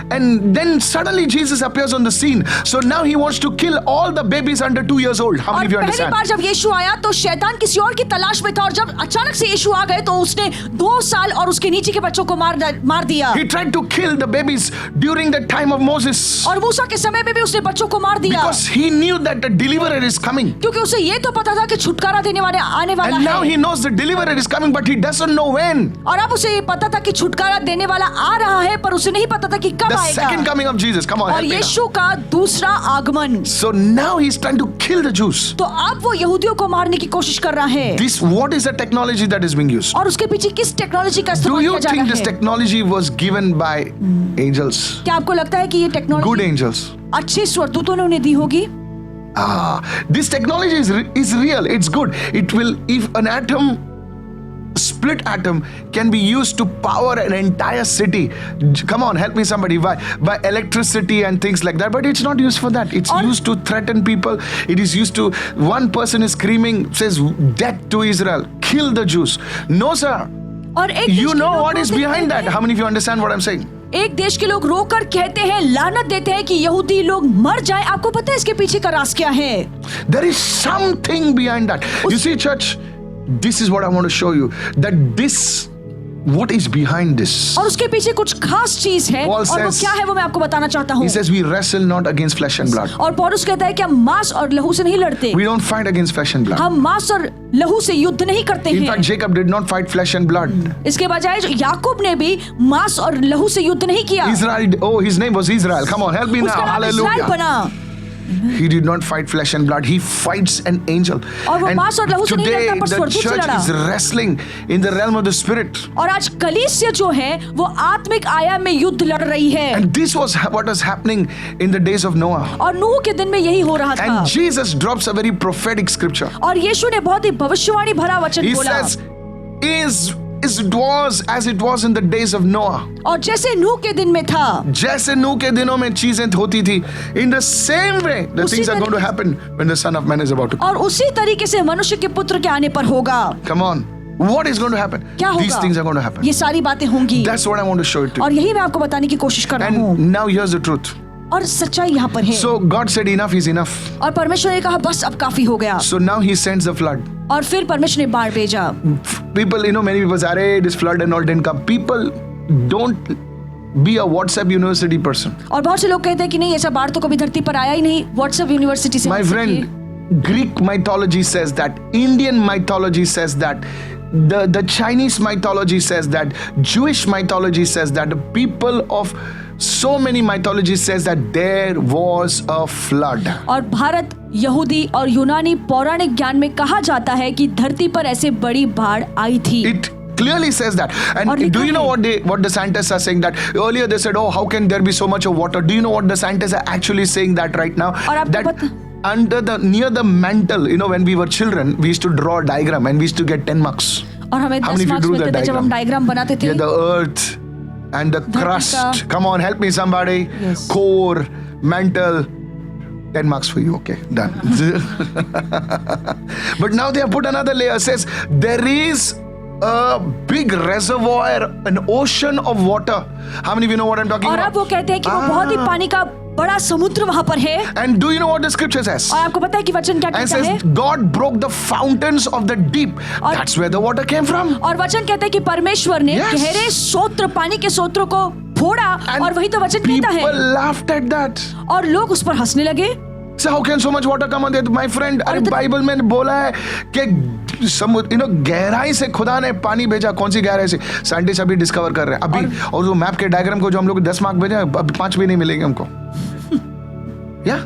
then suddenly Jesus appears on the scene. So now he wants to kill all the babies under 2 years old. How और many of you पहली understand? बार जब यीशु आया तो शैतान किसी और की तलाश में था, और जब अचानक से यीशु आ गए तो उसने 2 साल और उसके नीचे के बच्चों को मार दिया। He tried to kill the babies during the time of Moses और मूसा के समय में भी उसने बच्चों को मार दिया, because he knew that the deliverer is coming. क्योंकि उसे ये तो पता था कि छुटकारा देने वाले आने वाला And now है। he knows the deliverer is coming, but he doesn't know when. और अब उसे ये पता था कि छुटकारा देने वाला आ रहा है, पर उसे नहीं पता था कि कब The second आएगा। coming of Jesus. Come on, और help me now. यीशु का दूसरा आगमन। So now he's trying to kill the Jews. तो अब वो यहूदियों को मारने की कोशिश कर रहा है। What is the technology that is being used? और उसके पीछे किस टेक्नोलॉजी का Do इस्तेमाल you किया जा think रहा this है? technology was given by angels? क्या आपको लगता है कि ये Good टेक्नोलॉजी angels. अच्छे स्वर्गदूतों ने उन्हें दी होगी? This technology is real. It's good. It will, if an atom split atom can be used to power an entire city. Come on, help me somebody. By electricity and things like that. But it's not used for that. It's used to threaten people. It is used to, one person is screaming, says death to Israel, kill the Jews. No sir. और एक You know what is behind that. How many of you understand what I'm saying? एक देश के लोग रोकर कहते हैं, लानत देते हैं कि यहूदी लोग मर जाएं। आपको पता है इसके पीछे का राज क्या है? There is something behind that. You see, church, this is what I want to show you. What is behind this? और उसके पीछे कुछ खास चीज है, Paul और वो says- क्या है वो मैं आपको बताना चाहता हूँ। He says we wrestle not against flesh and blood. और पौलुस कहता है कि हम मांस और लहू से नहीं लड़ते, We don't fight against flesh and blood. हम मांस और लहू से युद्ध नहीं करते In fact, हैं। Jacob did not fight flesh and blood. इसके बजाय याकूब ने भी मांस और लहू से युद्ध नहीं किया। Israel, his name was Israel. Come on, help me now. उसका नाम इस्राएल Hallelujah. बना। He did not fight flesh and blood. He fights an angel. और वो मांस और लहू से नहीं today लड़ता, पर the स्वर्गदूत से church लड़ा। is wrestling in the realm of the spirit. और आज कलीसिया जो है वो आत्मिक आयाम में युद्ध लड़ रही है। And this was what was happening in the days of Noah. और नूह के दिन में यही हो रहा था। And Jesus drops a very prophetic scripture. और यीशु ने बहुत ही भविष्यवाणी भरा वचन He बोला। says, it was as it was in the days of Noah. और जैसे नूह के दिन में था, जैसे नूह के दिनों में चीजें होती थी, in the same way the उसी things are going to तरीके- happen when the Son of Man is about to come. और उसी तरीके से मनुष्य के पुत्र के आने पर होगा। Come on. What is going to happen? क्या These होगा? things are going to happen. ये सारी बातें होंगी। That's what I want to show it to और you. यही मैं आपको बताने की कोशिश कर रहा हूँ। And now here's the truth. और सच्चाई यहाँ पर है। So God said enough is enough. और परमेश्वर ने कहा बस अब काफी हो गया। So now he sends the flood. और फिर परमेश्वर ने बाढ़ भेजा। People, many people say, "Arey, this flood and all didn't come." People don't be a WhatsApp university person. और बहुत से लोग कहते हैं कि नहीं, ऐसा बाढ़ तो कभी धरती पर आया ही नहीं, व्हाट्सएप यूनिवर्सिटी से। My friend, Greek mythology says that, Indian mythology says that, the Chinese mythology says that, Jewish mythology says that, the people of so many mythologies says that there was a flood. और भारत, यहूदी और यूनानी पौराणिक ज्ञान में कहा जाता है कि धरती पर ऐसे बड़ी बाढ़ आई थी। It clearly says that. और And लिखा do you know है। what the scientists are saying? That earlier they said, oh, how can there be so much of water? Do you know what the scientists are actually saying that right now? और आपको That पता- near the mantle, when we were children, we used to draw a diagram and we used to get 10 marks. और हमें How 10 many of you marks drew मिलते the थे जब हम diagram बनाते थे। Yeah, the earth and the crust. का- Come on, help me somebody. Yes. Core, mantle. 10 marks for you. Okay, done. But now they have put another layer. Says there is a big reservoir, an ocean of water. How many of you know what I'm talking और about? अब वो कहते हैं कि वो बहुत ही पानी का बड़ा समुद्र वहां पर है। And do you know what the scripture says? और आपको पता है कि वचन क्या And कहता है? says God broke the fountains of the deep. और- That's where the water came from. और वचन कहता है कि परमेश्वर ने Yes. गहरे सोत्र, पानी के सोत्रों को फोड़ा, And और वही तो वचन कहता है। people laughed at that. और लोग उस पर हंसने लगे। So how can so much water come on there? My friend, अरे बाइबल में बोला है कि समुद्र, गहराई से खुदा ने पानी भेजा। कौन सी गहराई से? साइंटिस्ट अभी डिस्कवर कर रहे हैं अभी। और जो मैप के डायग्राम को जो हम लोग 10 मार्क भेजे, अब 5 भी नहीं मिलेंगे हमको। Yeah.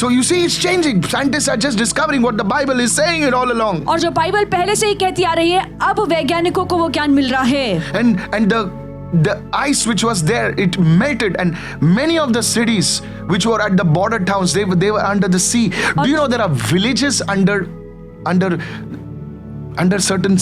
So you see, it's changing. Scientists are just discovering what the Bible is saying it all along. और जो बाइबल पहले से ही कहती आ रही है, अब वैज्ञानिकों को वो ज्ञान मिल रहा है। And the ice which was there, it melted, and many of the cities which were at the border towns, they were under the sea. Do you know there are villages under certain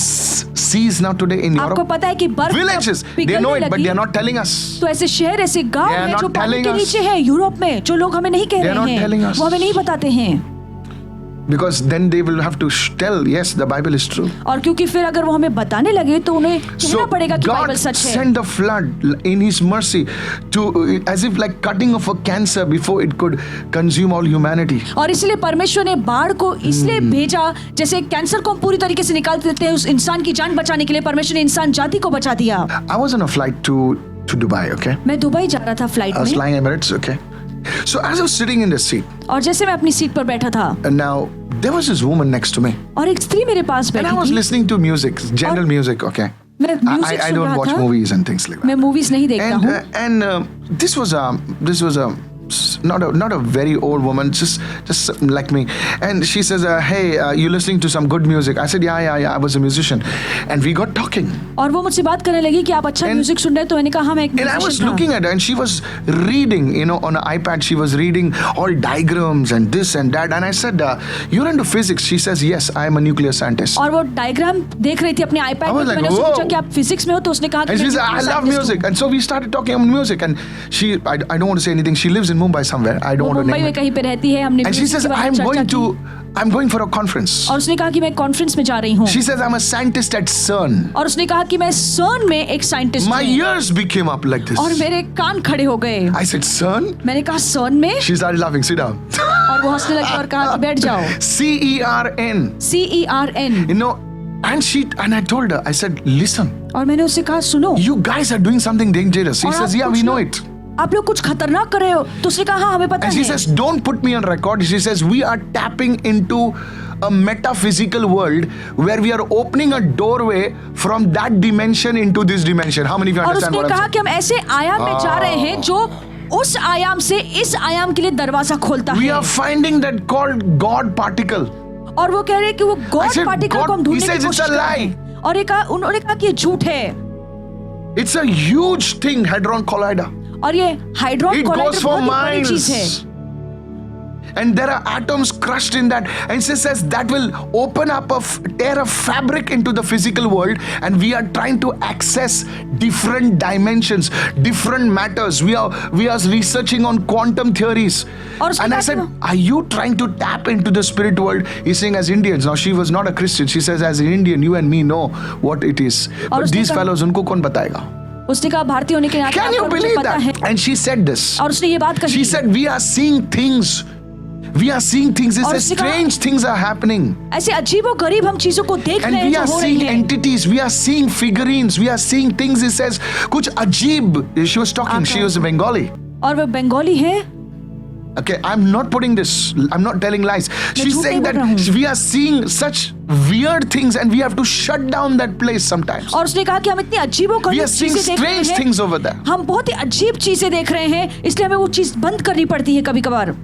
seas now today in आपको Europe? पता है कि बर्फ Villages, they पिघलने know it, but लगी। they are not telling us. तो ऐसे शहर, ऐसे गांव They are हैं जो not पानी telling के us. नीचे है यूरोप में, जो लोग हमें नहीं कह They are रहे not telling हैं, us. वो हमें नहीं बताते हैं। Because then they will have to tell, yes, the Bible is true. और क्योंकि फिर अगर वो हमें बताने लगे तो उन्हें कहना So पड़ेगा कि God बाइबल सच है। sent the flood in His mercy to, as if like cutting off a cancer before it could consume all humanity. और इसलिए परमेश्वर ने बाढ़ को इसलिए भेजा, जैसे कैंसर को हम पूरी तरीके से निकाल देते हैं, उस इंसान की जान बचाने के लिए परमेश्वर ने इंसान जाति को बचा दिया। I was on a flight to Dubai, okay? मैं दुबई जा रहा था फ्लाइट I was में, flying Emirates, okay? So as I was sitting in the seat, और जैसे मैं अपनी सीट पर बैठा था and now there was this woman next to me, और एक स्त्री मेरे पास and I बैठी was थी। listening to music, general music, okay? मैं म्यूजिक I सुन don't रहा watch था। movies and things like that. मैं मूवीज नहीं देखता हूँ। And this was a not a very old woman, just like me. And she says, "Hey, you listening to some good music?" I said, "Yeah. I was a musician." And we got talking. और वो मुझसे बात करने लगी कि आप अच्छा music सुन रहे हैं, तो मैंने कहा हाँ मैं एक And I was musician था। looking at her, and she was reading, on an iPad. She was reading all diagrams and this and that. And I said, "You're into physics?" She says, "Yes, I am a nuclear scientist." और वो diagram देख रही थी अपने I iPad was में, तो like, मैंने उससे "Whoa." पूछा कि आप फिजिक्स में हो, तो उसने कहा कि And मैं she said, "I nuclear love scientist music." हूँ। And so we started talking about music. And I don't want to say anything. She lives in Mumbai somewhere. I वो don't want to Mumbai name में it. कहीं पे रहती है, हमने And she music says, के बारे में चर्चा की। I'm going for a conference. और उसने कहा कि मैं कॉन्फ्रेंस में जा रही हूँ। She says, "I'm a scientist at CERN." और उसने कहा कि मैं CERN में एक साइंटिस्ट My हूँ। ears became up like this. और मेरे कान खड़े हो गए। I said, "CERN?" मैंने कहा CERN में, She started laughing. Sit down. और वो हंसने लगी और कहा कि बैठ जाओ। CERN. CERN। And I told her, I said, "Listen, और मैंने उससे कहा सुनो, you guys are doing something dangerous." She और says, आप "Yeah, कुछ we know लोग- it." आप लोग कुछ खतरनाक कर रहे हो। तो उसने कहा हाँ हमें पता And she है। says, "Don't put me on record." She says, "We are tapping into a metaphysical world where we are opening a doorway from that dimension into this dimension." How many of you और understand उसने what I'm कहा saying? कि हम ऐसे आयाम में जा रहे हैं जो उस आयाम से इस आयाम के लिए दरवाजा खोलता We है। are finding that called God particle. और वो कह रहे हैं कि वो I God said, particle God- को हम he ढूंढने says की it's कोशिश a कर रहे lie. हैं। और उन्होंने कहा कि ये झूठ है। It's a huge thing, Hadron Collider. और ये हाइड्रोन It goes कोलाइडर for बहुत ही बड़ी चीज है। miles. And there are atoms crushed in that. And she says that will open up tear a fabric into the physical world. And we are trying to access different dimensions, different matters. We are researching on quantum theories. और उसके And I बाद said, वो- "Are you trying to tap into the spirit world?" He's saying, as Indians. Now she was not a Christian. She says, as an Indian, you and me know what it is. और But उसने these कहा- fellows, उनको कौन बताएगा? उसने कहा भारतीय होने के नाते Can you आपको मुझे believe पता है। that? And she said this. और उसने ये बात कही। She said, "We are seeing things. We are seeing things. It's और a उसने कहा- strange things are happening. ऐसे अजीबो गरीब हम चीजों को देख And रहे हैं we जो are हो रही seeing है। entities. We are seeing figurines. We are seeing things." He says, "Kuch ajib." She was talking. She was a Bengali. और वो बंगाली है। Okay, I'm not putting this. I'm not telling lies. She's झूठ saying नहीं that बोल रहा हूँ। we are seeing such weird things, and we have to shut down that place sometimes. और उसने कहा कि हम इतनी अजीबो We गरीब are seeing चीजें देख रहे strange हैं। things over there. हम बहुत ही अजीब चीजें देख रहे हैं, इसलिए हमें वो चीज बंद करनी पड़ती है कभी कभार।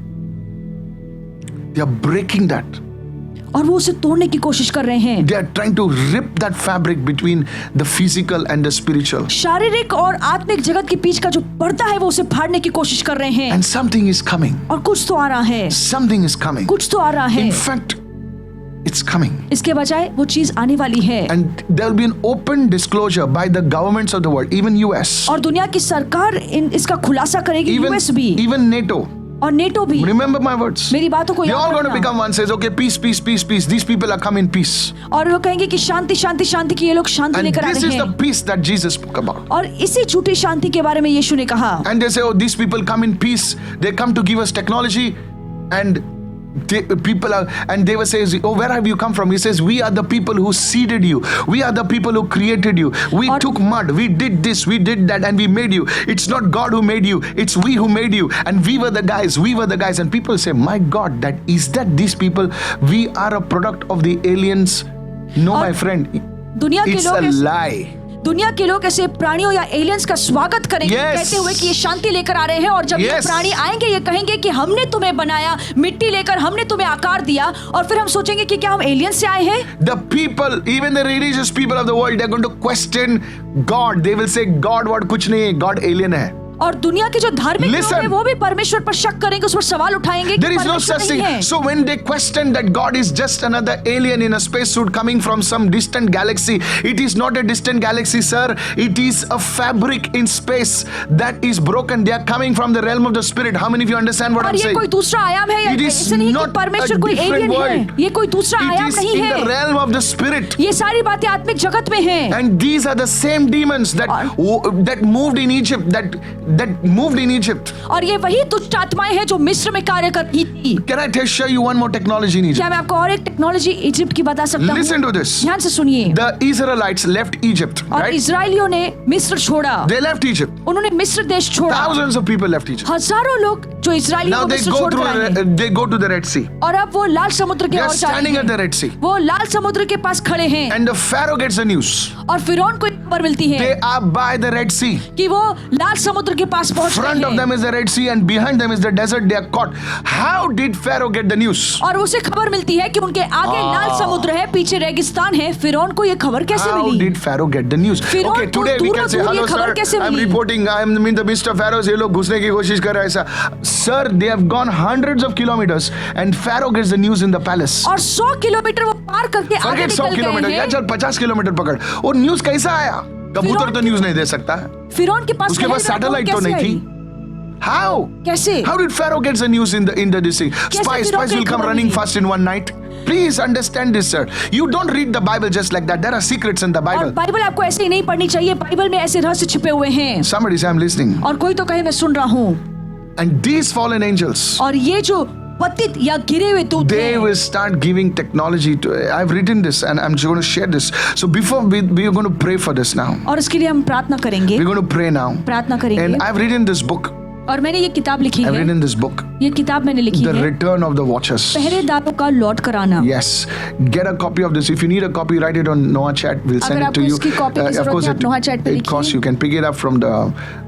They are breaking that. और वो उसे तोड़ने की कोशिश कर रहे हैं। They are trying to rip that fabric between the physical and the spiritual. शारीरिक और आत्मिक जगत के बीच का जो पर्दा है वो उसे फाड़ने की कोशिश कर रहे हैं। And something is coming. और कुछ तो आ रहा है, Something is coming. कुछ तो आ रहा है। In fact, it's coming. इसके बजाय वो चीज आने वाली है। And there will be an open disclosure by the governments of the world, even US, और दुनिया की सरकार इसका खुलासा करेगी, यूएस भी even NATO. और नेटो भी। Remember my words. मेरी बातों को They're all याद going to रखना। become one. Says, "Okay, peace, peace, peace, peace. These people are coming peace." और वो कहेंगे कि शांति शांति शांति की ये लोग शांति And लेकर आ this रहे is the हैं। peace that Jesus spoke about. और इसी झूठी शांति के बारे में यीशु ने कहा। And they say, "Oh, these people come in peace. They come to give us technology." And people are, and they were saying, "Oh, where have you come from?" He says, "We are the people who seeded you. We are the people who created you. We और- took mud. We did this. We did that, and we made you. It's not God who made you. It's we who made you. And we were the guys. We were the guys." And people say, "My God, that these people? We are a product of the aliens." No, और my friend. दुनिया के It's लोग a lie. दुनिया के लोग ऐसे प्राणियों या एलियंस का स्वागत करेंगे, Yes. कहते हुए कि ये शांति लेकर आ रहे हैं। और जब ये Yes. प्राणी आएंगे ये कहेंगे कि हमने तुम्हें बनाया, मिट्टी लेकर हमने तुम्हें आकार दिया। और फिर हम सोचेंगे कि क्या हम एलियंस से आए हैं? The people, even the religious people of the world, they're going to question God. They will say, "God, what? कुछ नहीं है. God alien है." और दुनिया के जो धार्मिक लोग Listen. हैं वो भी परमेश्वर पर शक करेंगे, उस पर सवाल उठाएंगे कि There is no परमेश्वर such नहीं thing. है। So when they question that God is just another alien in a spacesuit coming from some distant galaxy, it is not a distant galaxy, sir. It is a fabric in space that is broken. They are coming from the realm of the spirit. How many of you understand what और I'm ये saying? कोई दूसरा आयाम है या It is ऐसे नहीं कि not परमेश्वर a कोई different एलियन है, world. ये कोई दूसरा It आयाम is नहीं in the है। realm of the spirit. ये सारी बातें आत्मिक जगत में हैं। And these are the same demons that that moved in Egypt. That moved in Egypt. और ये वही दुष्ट आत्माएं हैं जो मिस्र में कार्य कर रही थी। Can I show you one more technology in Egypt? क्या मैं आपको और एक टेक्नोलॉजी इजिप्ट की बता सकता हूँ? Listen to this. ध्यान से सुनिए। The Israelites left Egypt, और right? इजरायलियों ने मिस्र छोड़ा, They left Egypt. उन्होंने मिस्र देश छोड़ा। Thousands of people left Egypt. हजारों लोग जो इजरायली Now को they मिस्र go छोड़कर आए हैं। they go to the Red Sea. और अब वो लाल समुद्र के They are ओर जा रहे standing at the हैं। Red Sea. वो लाल समुद्र के पास खड़े हैं And the Pharaoh gets the news. और फिरौन को एक खबर मिलती है They are by the Red Sea. कि वो लाल समुद्र के पास पहुंच Front of गए them is the Red Sea and behind them is the desert. They are caught. How did Pharaoh get the news? और उसे खबर मिलती है कि उनके आगे लाल समुद्र है, पीछे रेगिस्तान है। फिरौन को ये खबर कैसे How milli? did Pharaoh get the news? फिरौन Okay, को today we can say, दूर-दूर ये hello खबर sir, कैसे I'm milli? reporting, I'm in the midst of Pharaohs. ये लोग घुसने की कोशिश कर रहे हैं ऐसा. Sir, they have gone hundreds of kilometers and Pharaoh gets the news in the palace. और 100 किलोमीटर वो पार करके आगे Forget 100 निकल किलोमीटर, गए या हैं। चल 50 किलोमीटर पकड़. और न्यूज कैसा आया? कबूतर तो न्यूज नहीं दे सकता है. फिरौन के पास उसके पास सैटेलाइट तो नहीं थी. How? कैसे? How did Pharaoh get the news in the this thing? Spies will come running fast in one night. Please understand this, sir. You don't read the Bible just like that. There are secrets in the और Bible. Bible आपको ऐसे ही नहीं पढ़नी चाहिए। Bible में ऐसे रहस्य छिपे हुए हैं। Somebody say, I'm listening. और कोई तो कहे मैं सुन रहा हूँ। And these fallen angels, और ये जो पतित या गिरे हुए दूत they हैं, will start giving technology to. I've written this and I'm going to share this. So before we are going to pray for this now. और इसके लिए हम प्रार्थना करेंगे। We're going to pray now. प्रार्थना करेंगे। And I've written this book. और मैंने ये किताब लिखी I've है। written this book. ये किताब मैंने लिखी The है। Return of the Watchers. पहरेदारों का लौट कर आना। Yes, get a copy of this. If you need a copy, write it on Noah Chat. We'll send अगर it to आपको you. इसकी कॉपी की Of जरूरत course, है, आप Noah Chat पे it लिखिए। costs. You can pick it up from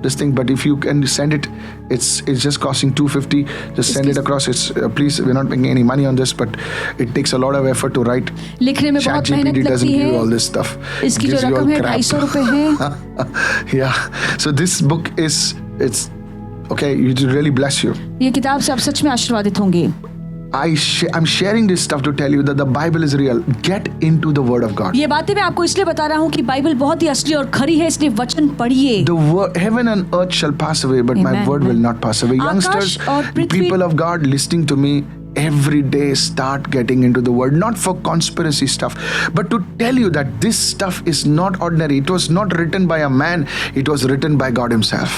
this thing, but if you can send it, it's just costing $250. Just send it across. It's please, we're not making any money on this, but it takes a lot of effort to write. लिखने में बहुत मेहनत ChatGPT doesn't लगती give you all है। this stuff. इसकी Gives जो you all रकम है crap. 250 रुपए है। Yeah. So this book it's okay. It will really bless you. ये किताब से आप सच में आशीर्वादित होंगे। I'm sharing this stuff to tell you that the Bible is real. Get into the Word of God. ये बातें मैं आपको इसलिए बता रहा हूँ कि बाइबल बहुत ही असली और खरी है, इसलिए वचन पढ़िए। The word, heaven and earth shall pass away, but my Amen. word will not pass away. Akash Youngsters, और पृथ्वी- people of God listening to me, every day start getting into the word, not for conspiracy stuff, but to tell you that this stuff is not ordinary. It was not written by a man, it was written by God himself.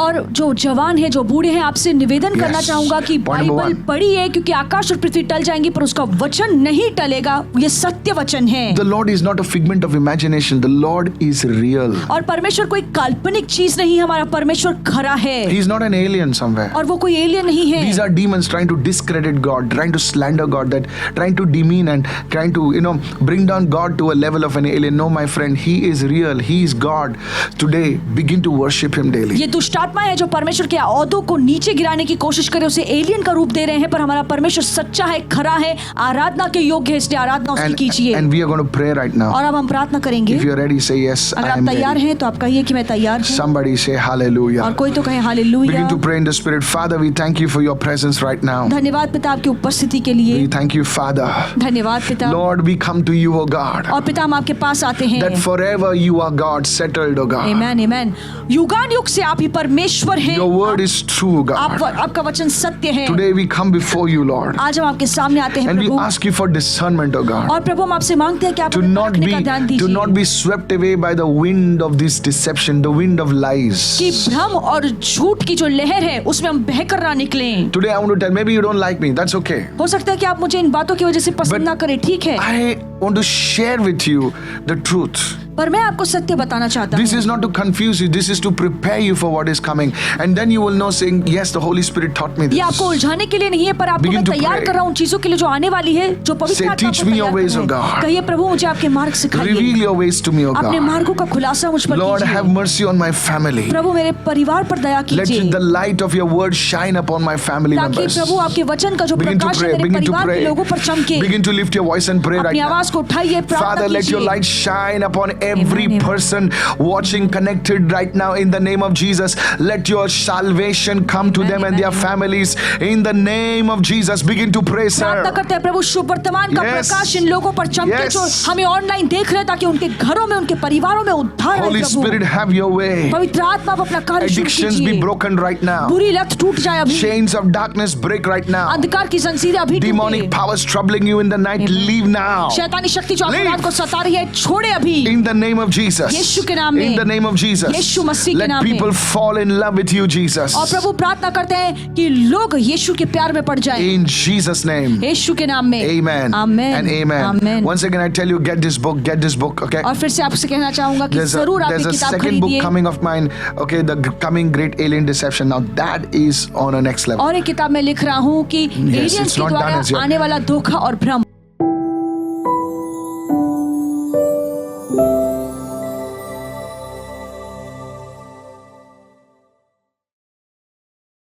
और जो जवान है, जो बूढ़े हैं, आपसे निवेदन Yes. करना चाहूंगा कि Point number बाइबल one. पढ़िए, क्योंकि आकाश और पृथ्वी टल जाएंगी पर उसका वचन नहीं टलेगा। ये सत्य वचन है। The Lord is not a figment of imagination. The Lord is real. और परमेश्वर कोई काल्पनिक चीज नहीं, हमारा परमेश्वर खरा है। He is not an alien somewhere. और वो कोई एलियन नहीं है। These are demons trying to discredit God, trying to slander God, that trying to demean and trying to bring down God to a level of an alien. No, my friend, He is real. He is God. Today, begin to worship Him daily. ये दुष्टात्मा है जो परमेश्वर के औहदों को नीचे गिराने की कोशिश करे, उसे एलियन का रूप दे रहे हैं, पर हमारा परमेश्वर सच्चा है, खरा है, आराधना के योग्य है, इसलिए आराधना उसकी कीजिए। And we are going to pray right now. और अब हम प्रार्थना करेंगे। If you are ready, say yes. अगर I आप am तैयार ready. हैं तो आप कहिए कि मैं तैयार हूँ। Somebody say hallelujah. और कोई तो कहे hallelujah. Begin to pray in the Spirit. Father, we thank you for your presence right now. धन्यवाद पिता आपकी उपस्थिति के लिए। We thank you, Father. धन्यवाद पिता। Lord, we come to you, O God. और पिता हम आपके पास आते हैं। That forever you are God, settled, O God. आमेन आमेन। युगान युग से आप ही परमेश्वर हैं। Your word is true, God. आपका वचन सत्य है। Today we come before you, Lord. आज हम आपके सामने आते हैं And we Prabhu. ask you for discernment, O God. और प्रभु हम आपसे मांगते हैं कि आप To हमें not परखने का ध्यान दीजिए। be swept away by the wind of this deception, the wind of lies. कि भ्रम और झूठ की जो लहर है उसमें हम बहकर ना निकलें। Today I want to tell, maybe you don't like me, that's okay. हो सकता है कि आप मुझे इन बातों की वजह से पसंद ना करें, ठीक है, I want to share with you the truth. पर मैं आपको सत्य बताना चाहता This हूँ। is not to confuse you, this is to prepare you for what is coming. And then you will know saying, yes, the Holy Spirit taught me ये आपको this. उलझाने के लिए नहीं है, पर आपको Begin मैं to तैयार pray. कर रहा हूँ चीजों के लिए जो आने वाली है, जो पवित्र Say, आत्मा teach को me your तैयार ways, कर O रहे हैं। God. कहिए प्रभु मुझे आपके मार्ग Reveal सिखाइए, your ways to me, O अपने God. मार्गों का खुलासा मुझ पर Lord, have कीजिए। mercy on my family. प्रभु मेरे परिवार पर दया Let कीजिए, the light of your word shine upon my family ताकि members. प्रभु आपके वचन का जो Begin to प्रकाश है pray, मेरे begin to परिवार के pray. लोगों पर चमके। Begin to lift your voice and pray right अपनी now. आवाज को उठाइए, प्रार्थना Father, let your कीजिए। light shine upon every Amen, amen. person watching, connected right now in the name of Jesus. Let your salvation come to Amen, them and amen, their amen. families in the name of Jesus. Begin to pray, प्रार्थना sir. करते हैं प्रभु शुभ वर्तमान का Yes. प्रकाश इन लोगों पर चमके Yes. जो हमें ऑनलाइन देख रहे हैं, ताकि उनके घरों में, उनके परिवारों में उद्धार आए Holy Prabhu. Spirit, have your way. पवित्र आत्मा आप अपना कार्य शुरू Addictions be कीजिए। broken right now. बुरी लत टूट जाए अभी, Chains of darkness break right now. अंधकार की जंजीरें अभी Demonic टूटे। powers troubling you in the night, Amen. leave now. शैतानी शक्ति जो आपकी Leave. रात को सता रही है, छोड़े अभी। In the name of Jesus. यीशु के नाम में। In the name of Jesus. यीशु मसीह के Let नाम में। people fall in love with you, Jesus. और प्रभु प्रार्थना करते हैं कि लोग यीशु के प्यार में पड़ जाएं। In Jesus' name. यीशु के नाम में। Amen. Amen. And amen. Amen. Once again, I tell you, get this book, okay? और फिर से आपसे कहना चाहूंगा कि There's जरूर आप a ये किताब second book खरीदिए। coming of mine, okay, the coming great alien deception. Now that is on a next level. और एक किताब मैं लिख रहा हूँ कि एलियंस it's के not done as द्वारा yet. आने वाला धोखा और भ्रम।